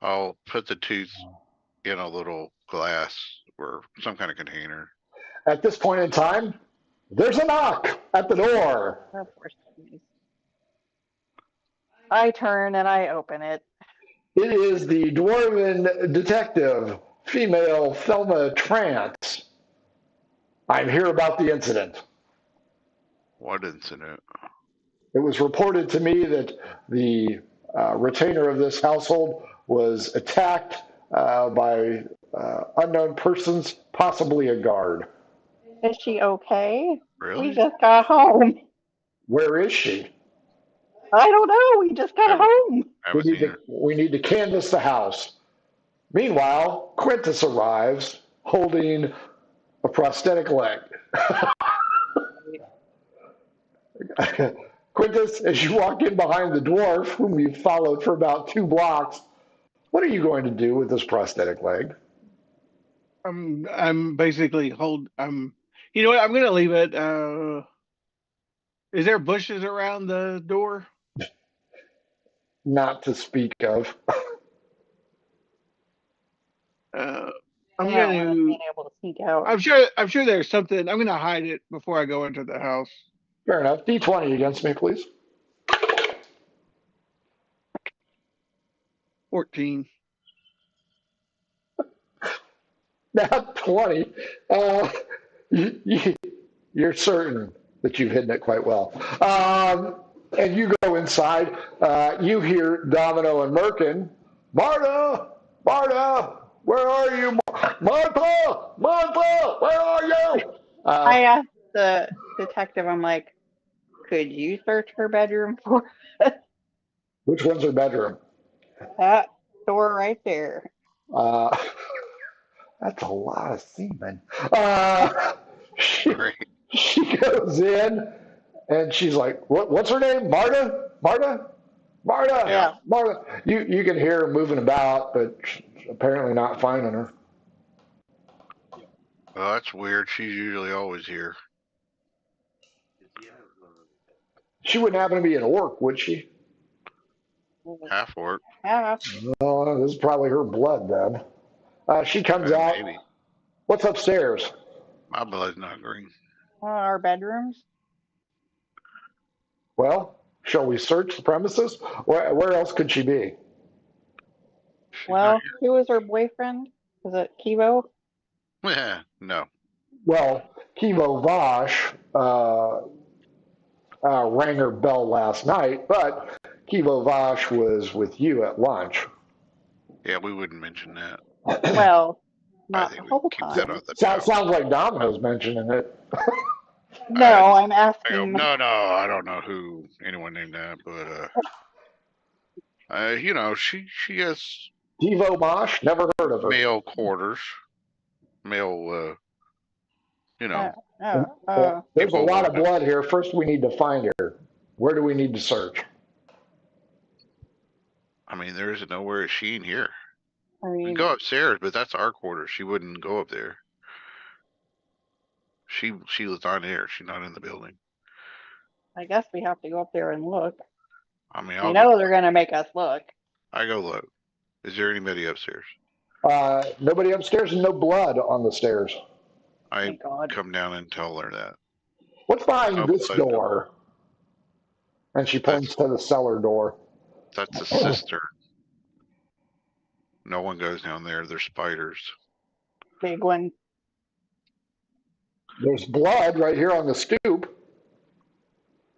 I'll put the tooth in a little glass or some kind of container. At this point in time, there's a knock at the door. I turn and I open it. It is the dwarven detective, female Thelma Trance. I'm here about the incident. What incident? It was reported to me that the retainer of this household was attacked by unknown persons, possibly a guard. Is she okay? Really? We just got home. Where is she? I don't know. We just got home. We need to canvass the house. Meanwhile, Quintus arrives holding a prosthetic leg. Quintus, as you walk in behind the dwarf, whom you've followed for about 2 blocks, what are you going to do with this prosthetic leg? I'm basically you know what? I'm going to leave it. Is there bushes around the door? Not to speak of. I'm going to being able to sneak out. I'm sure there's something. I'm going to hide it before I go into the house. Fair enough. D20 against me, please. 14. Not 20. You're certain that you've hidden it quite well. And you go inside. You hear Domino and Merkin. Marta! Marta! Where are you? Martha! Martha! Where are you? I asked the detective, I'm like, could you search her bedroom for Which one's her bedroom? that door right there? That's a lot of semen. She goes in and she's like, what's her name? Marta? Marta? Marta? Yeah. Marta. You can hear her moving about, but apparently not finding her. Well, that's weird. She's usually always here. She wouldn't happen to be an orc, would she? Half orc. Yeah. Oh, this is probably her blood then. She comes out. Maybe. What's upstairs? My blood's not green. Our bedrooms. Well, shall we search the premises? Where else could she be? She's Well, not who was her boyfriend? Was it Kivo? here. Yeah, no. Well, Kivo Vosh rang her bell last night, but Kivo Vosh was with you at lunch. Yeah, we wouldn't mention that. Well, I not the think we whole keep that time. on the down. Sounds like Domino's mentioning it. No, I'm I go, asking. no, I don't know who anyone named that, but she has Kivo Vosh? Never heard of her. male quarters, male, There's a people lot of would- blood here. First, we need to find her. Where do we need to search? I mean, there isn't nowhere she in here. I We mean, go upstairs, but that's our quarters. She wouldn't go up there. She was not there. She's not in the building. I guess we have to go up there and look. I mean, I know they're gonna make us look. I go look. Is there anybody upstairs? Nobody upstairs and no blood on the stairs. I Thank God. come down and tell her that. What's behind Oh, this but- door? And she points to the cellar door. That's a cistern. No one goes down there. There's spiders. Big one. There's blood right here on the stoop.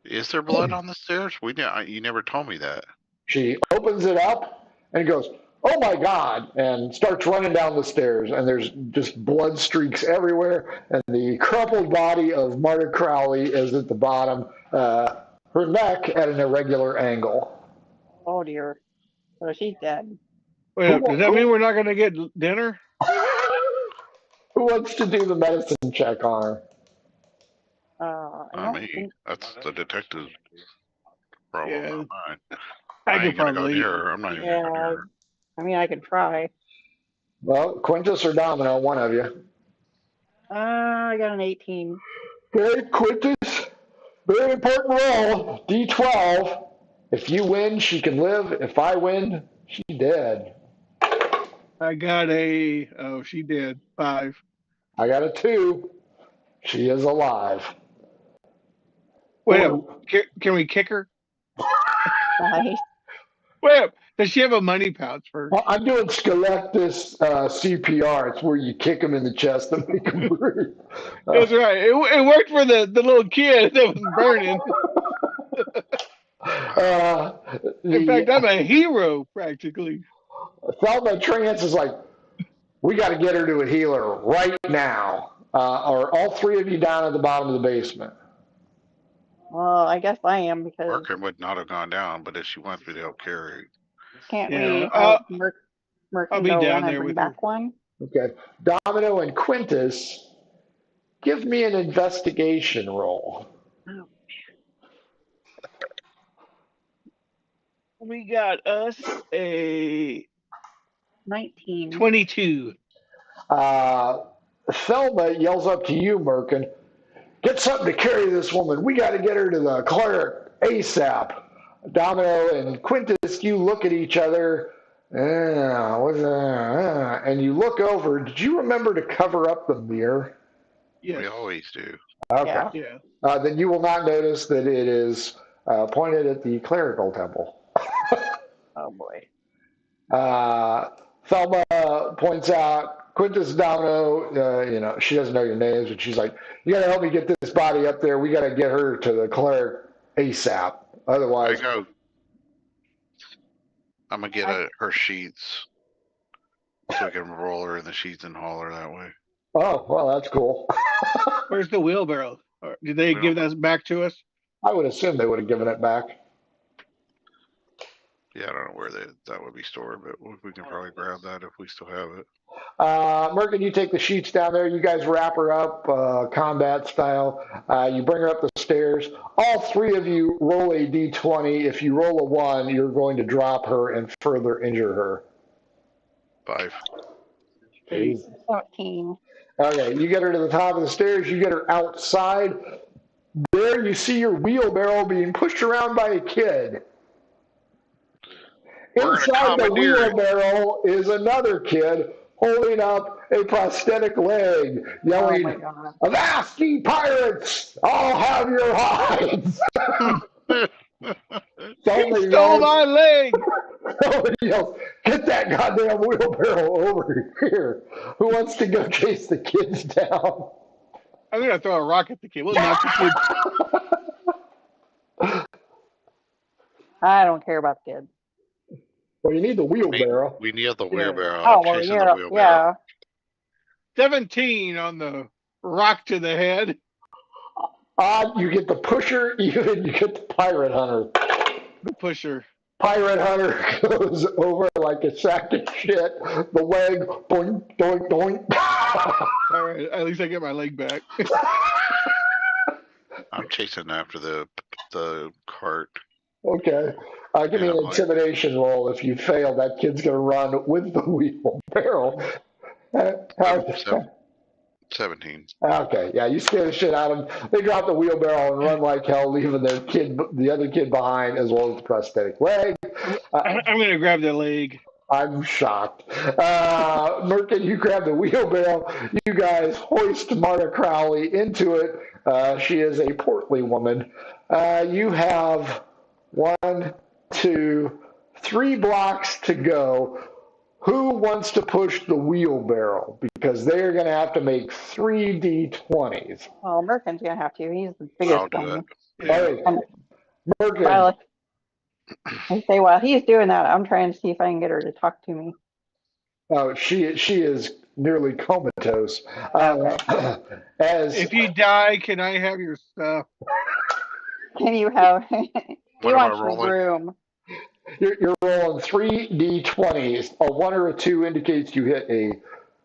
Is there blood on the stairs? You never told me that. She opens it up and goes, "Oh my God," and starts running down the stairs. And there's just blood streaks everywhere. And the crumpled body of Marta Crowley is at the bottom, her neck at an irregular angle. Oh dear. So she's dead. Wait, does that mean we're not going to get dinner? Who wants to do the medicine check on her? I Not don't me. think That's the detective's problem, Yeah. not mine. I I could ain't gonna go probably. near her. I'm not even gonna go near her. I mean, I could try. Well, Quintus or Domino, one of you. I got an 18. Okay, Quintus, very important roll. D12. If you win, she can live. If I win, she's dead. I got she did 5. I got a 2. She is alive. Wait, Ooh. can we kick her? Nice. Wait, does she have a money pouch first? Well, I'm doing Skelectus CPR. It's where you kick them in the chest to make them breathe. That's right. It worked for the little kid that was burning. In fact, I'm a hero practically. Thelma Trance is like, we got to get her to a healer right now. Are all 3 of you down at the bottom of the basement? Well, I guess I am because Merkin would not have gone down, but if she wants me to help carry, can't Yeah, we I'll- have Merc I'll be go down run and there bring with back one? Okay. Domino and Quintus, give me an investigation roll. We got us a 19. 22. Thelma yells up to you, Merkin, get something to carry this woman. We got to get her to the cleric ASAP. Domino and Quintus, you look at each other, and you look over. Did you remember to cover up the mirror? Yes. we always do. Okay. Yeah. Yeah. Then you will not notice that it is pointed at the clerical temple. Oh boy. Thelma points out, Quintus Domino, she doesn't know your names, but she's like, you got to help me get this body up there. We got to get her to the cleric ASAP. Otherwise, I'm gonna get her sheets so I can roll her in the sheets and haul her that way. oh, well, that's cool. Where's the wheelbarrow? Or did they We give don't- that back to us? I would assume they would have given it back. Yeah, I don't know where that would be stored, but we can probably grab that if we still have it. Merkin, you take the sheets down there. You guys wrap her up, combat style. You bring her up the stairs. All 3 of you roll a d20. If you roll a 1, you're going to drop her and further injure her. 5. Jeez. 14. Okay, you get her to the top of the stairs. You get her outside. There you see your wheelbarrow being pushed around by a kid. We're gonna Inside the commandeer it. wheelbarrow is another kid holding up a prosthetic leg, Oh yelling, my god. "Avast, ye pirates! I'll have your hides!" He Thelma stole yells, my leg. Thelma yells, "Get that goddamn wheelbarrow over here! Who wants to go chase the kids down?" I'm gonna throw a rock at the kid. We'll knock the kid. I don't care about the kids. Well, you need the wheelbarrow. We need the Yeah. wheelbarrow. Oh, I'm well, chasing the yeah, wheelbarrow. yeah. 17 on the rock to the head. Odd, you get the pusher, even you get the pirate hunter. The pusher. Pirate hunter goes over like a sack of shit. The leg, doink, doink, doink. All right, at least I get my leg back. I'm chasing after the cart. Okay. Give me Yeah, an like- intimidation roll. If you fail, that kid's going to run with the wheelbarrow. Seven- 17. Okay, yeah, you scare the shit out of them. They drop the wheelbarrow and run like hell, leaving the other kid behind, as well as the prosthetic leg. I'm gonna grab the leg. I'm shocked. Merkin, you grab the wheelbarrow. You guys hoist Marta Crowley into it. She is a portly woman. You have 1, 2, 3 blocks to go. Who wants to push the wheelbarrow? Because they're going to have to make 3 D20s. Well, Merkin's gonna have to. He's the biggest I'll do one. it. Yeah. All right, Merkin, Well, I say while he's doing that, I'm trying to see if I can get her to talk to me. she is nearly comatose. Okay. As If you die, can I have your stuff? Can you have? He What am I wants your rolling? room. you're rolling 3 D20s, a 1 or a 2 indicates you hit a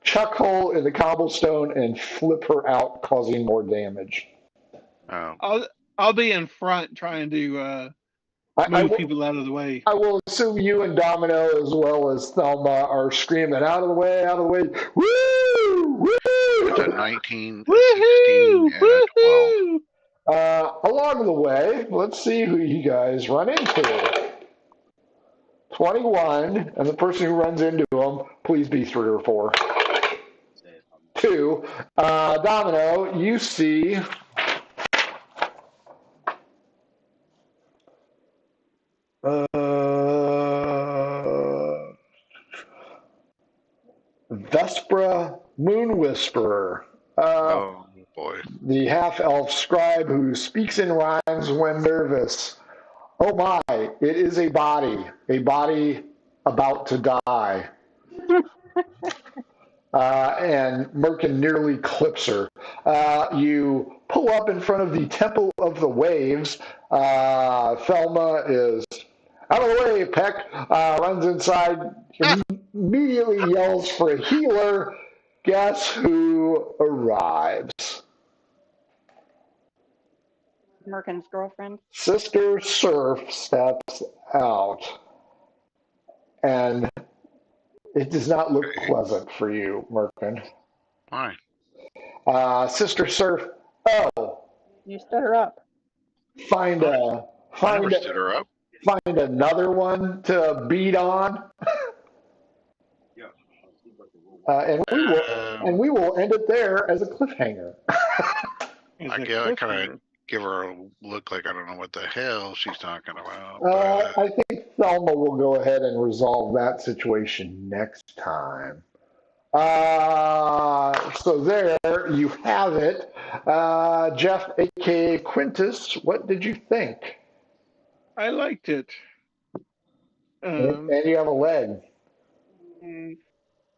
chuck hole in the cobblestone and flip her out, causing more damage. Oh, I'll be in front trying to I move will, people out of the way. I will assume you and Domino, as well as Thelma, are screaming, "Out of the way, out of the way!" Woo! Woo! it's a 19, a Woohoo! 16, and a 12. Woohoo! Along the way, let's see who you guys run into. 21, and the person who runs into them, please be 3 or 4. 2. Domino, you see Vespra Moon Whisperer. Oh boy. The half-elf scribe who speaks in rhymes when nervous. Oh my, it is a body about to die. And Merkin nearly clips her. You pull up in front of the Temple of the Waves. Thelma is out of the way. Peck runs inside, immediately yells for a healer. Guess who arrives? Merkin's girlfriend. Sister Surf steps out, and it does not look pleasant for you, Merkin. Why? Sister Surf, You stood her up. find I never stood her up. find another one to beat on, and we will end it there as a cliffhanger. I kind of give her a look like I don't know what the hell she's talking about. I think Thelma will go ahead and resolve that situation next time. So there you have it. Jeff, aka Quintus, what did you think? I liked it. And you have a leg.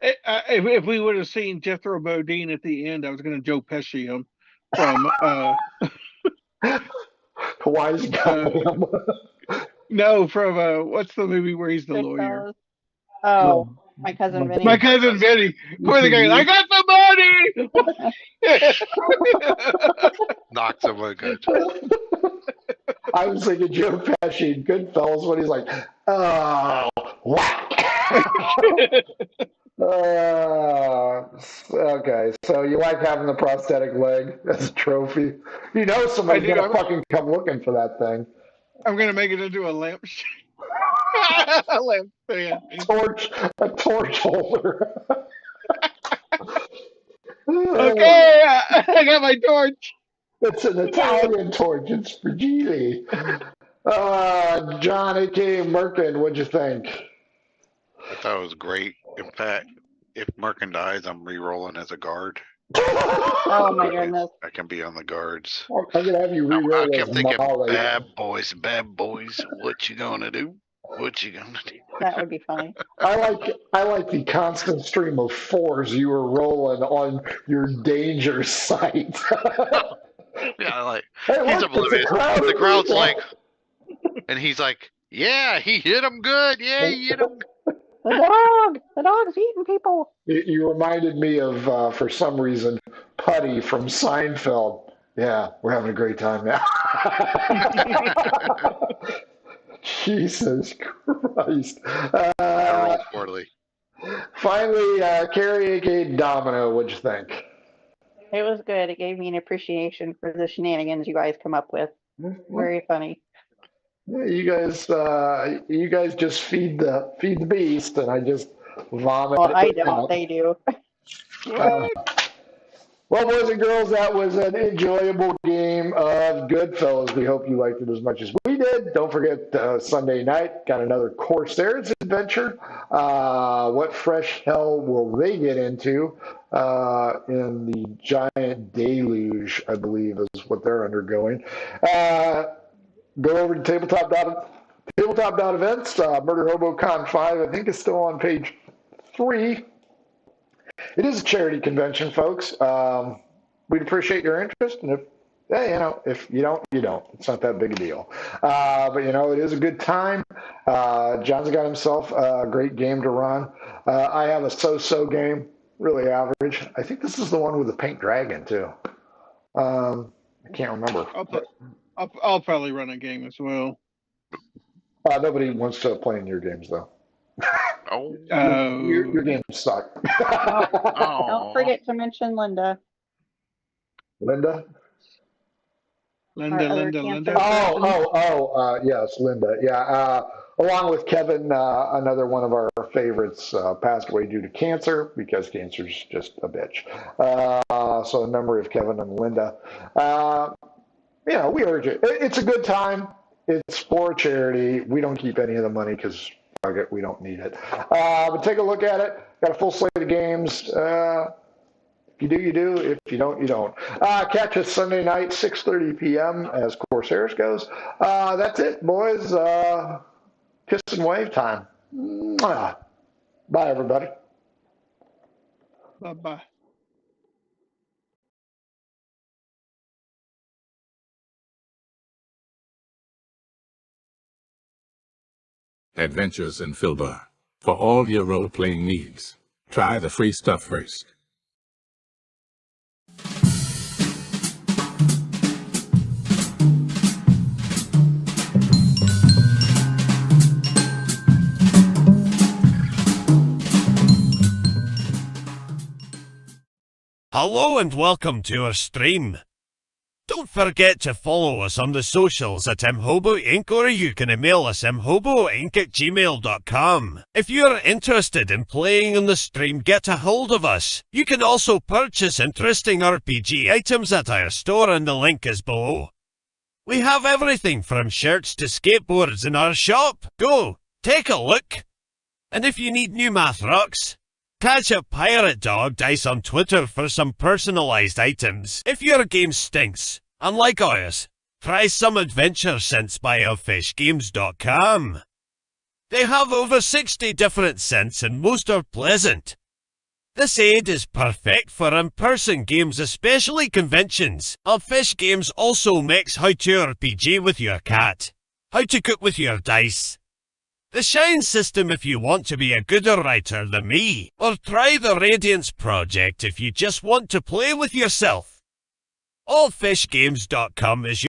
If we would have seen Jethro Bodine at the end, I was going to Joe Pesci him from Wise guy. no, from what's the movie where he's the lawyer? Oh, my cousin Vinny. My cousin Vinny. Where the guy? I got the money. Knocks him a good. I was thinking Joe Pesci in Goodfellas when he's like, oh, whack. Okay, so you like having the prosthetic leg as a trophy? You know somebody's going to fucking come looking for that thing. I'm going to make it into a lamp. A lamp stand. A torch holder. Okay, I got my torch. It's an Italian torch. It's fragile. John, a.k.a. Merkin, what'd you think? I thought it was great. In fact, if Merkin dies, I'm re-rolling as a guard. Oh my goodness. I can be on the guards. I'm gonna have you I re-roll kept as thinking, Molly. bad boys, what you gonna do? What you gonna do? That would be funny. I like the constant stream of fours you were rolling on your danger site. Yeah, like Hey, he's look, it's a oblivious. crowd of The crowd's people. like, and he's like, yeah, he hit him good. Yeah, he hit him. The dog's eating people. You reminded me of, for some reason, Putty from Seinfeld. Yeah, we're having a great time now. Jesus Christ. I rolled poorly. Finally, Carrie, aka Domino, what'd you think? It was good. It gave me an appreciation for the shenanigans you guys come up with. Very funny. Yeah, you guys just feed the beast, and I just vomit. Well, I it don't. out. They do. Well, boys and girls, that was an enjoyable game of Goodfellas. We hope you liked it as much as we did. Don't forget, Sunday night, got another Corsairs adventure. What fresh hell will they get into in the giant deluge, I believe, is what they're undergoing. Go over to tabletop.events. Murder Hobo Con 5, I think, is still on page 3. It is a charity convention, folks. We'd appreciate your interest, and if you don't, you don't. It's not that big a deal. But it is a good time. John's got himself a great game to run. I have a so-so game, really average. I think this is the one with the pink dragon too. I can't remember. I'll probably run a game as well. Nobody wants to play in your games though. Oh, Your games suck. Don't forget to mention Linda. Linda? Our other cancer Linda. person. Yes, Linda. Yeah, along with Kevin, another one of our favorites, passed away due to cancer because cancer's just a bitch. So in memory of Kevin and Linda, we urge it. It's a good time. It's for charity. We don't keep any of the money because we don't need it. But take a look at it. Got a full slate of games. If you do, you do. If you don't, you don't. Catch us Sunday night, 6:30 p.m. as Corsairs goes. That's it, boys. Kiss and wave time. Mwah. Bye, everybody. Bye-bye. Adventures in Filbar. For all your role-playing needs, try the free stuff first. Hello and welcome to our stream. Don't forget to follow us on the socials at mhobo Inc. or you can email us mhoboinc@gmail.com. If you're interested in playing on the stream, get a hold of us. You can also purchase interesting RPG items at our store and the link is below. We have everything from shirts to skateboards in our shop. Go, take a look. And if you need new math rocks, catch a Pirate Dog Dice on Twitter for some personalized items. If your game stinks, unlike ours, try some adventure scents by elfishgames.com. They have over 60 different scents and most are pleasant. This aid is perfect for in-person games, especially conventions. Elfish Games also makes how to RPG with your cat, how to cook with your dice, the Shine system if you want to be a gooder writer than me, or try the Radiance project if you just want to play with yourself. Allfishgames.com is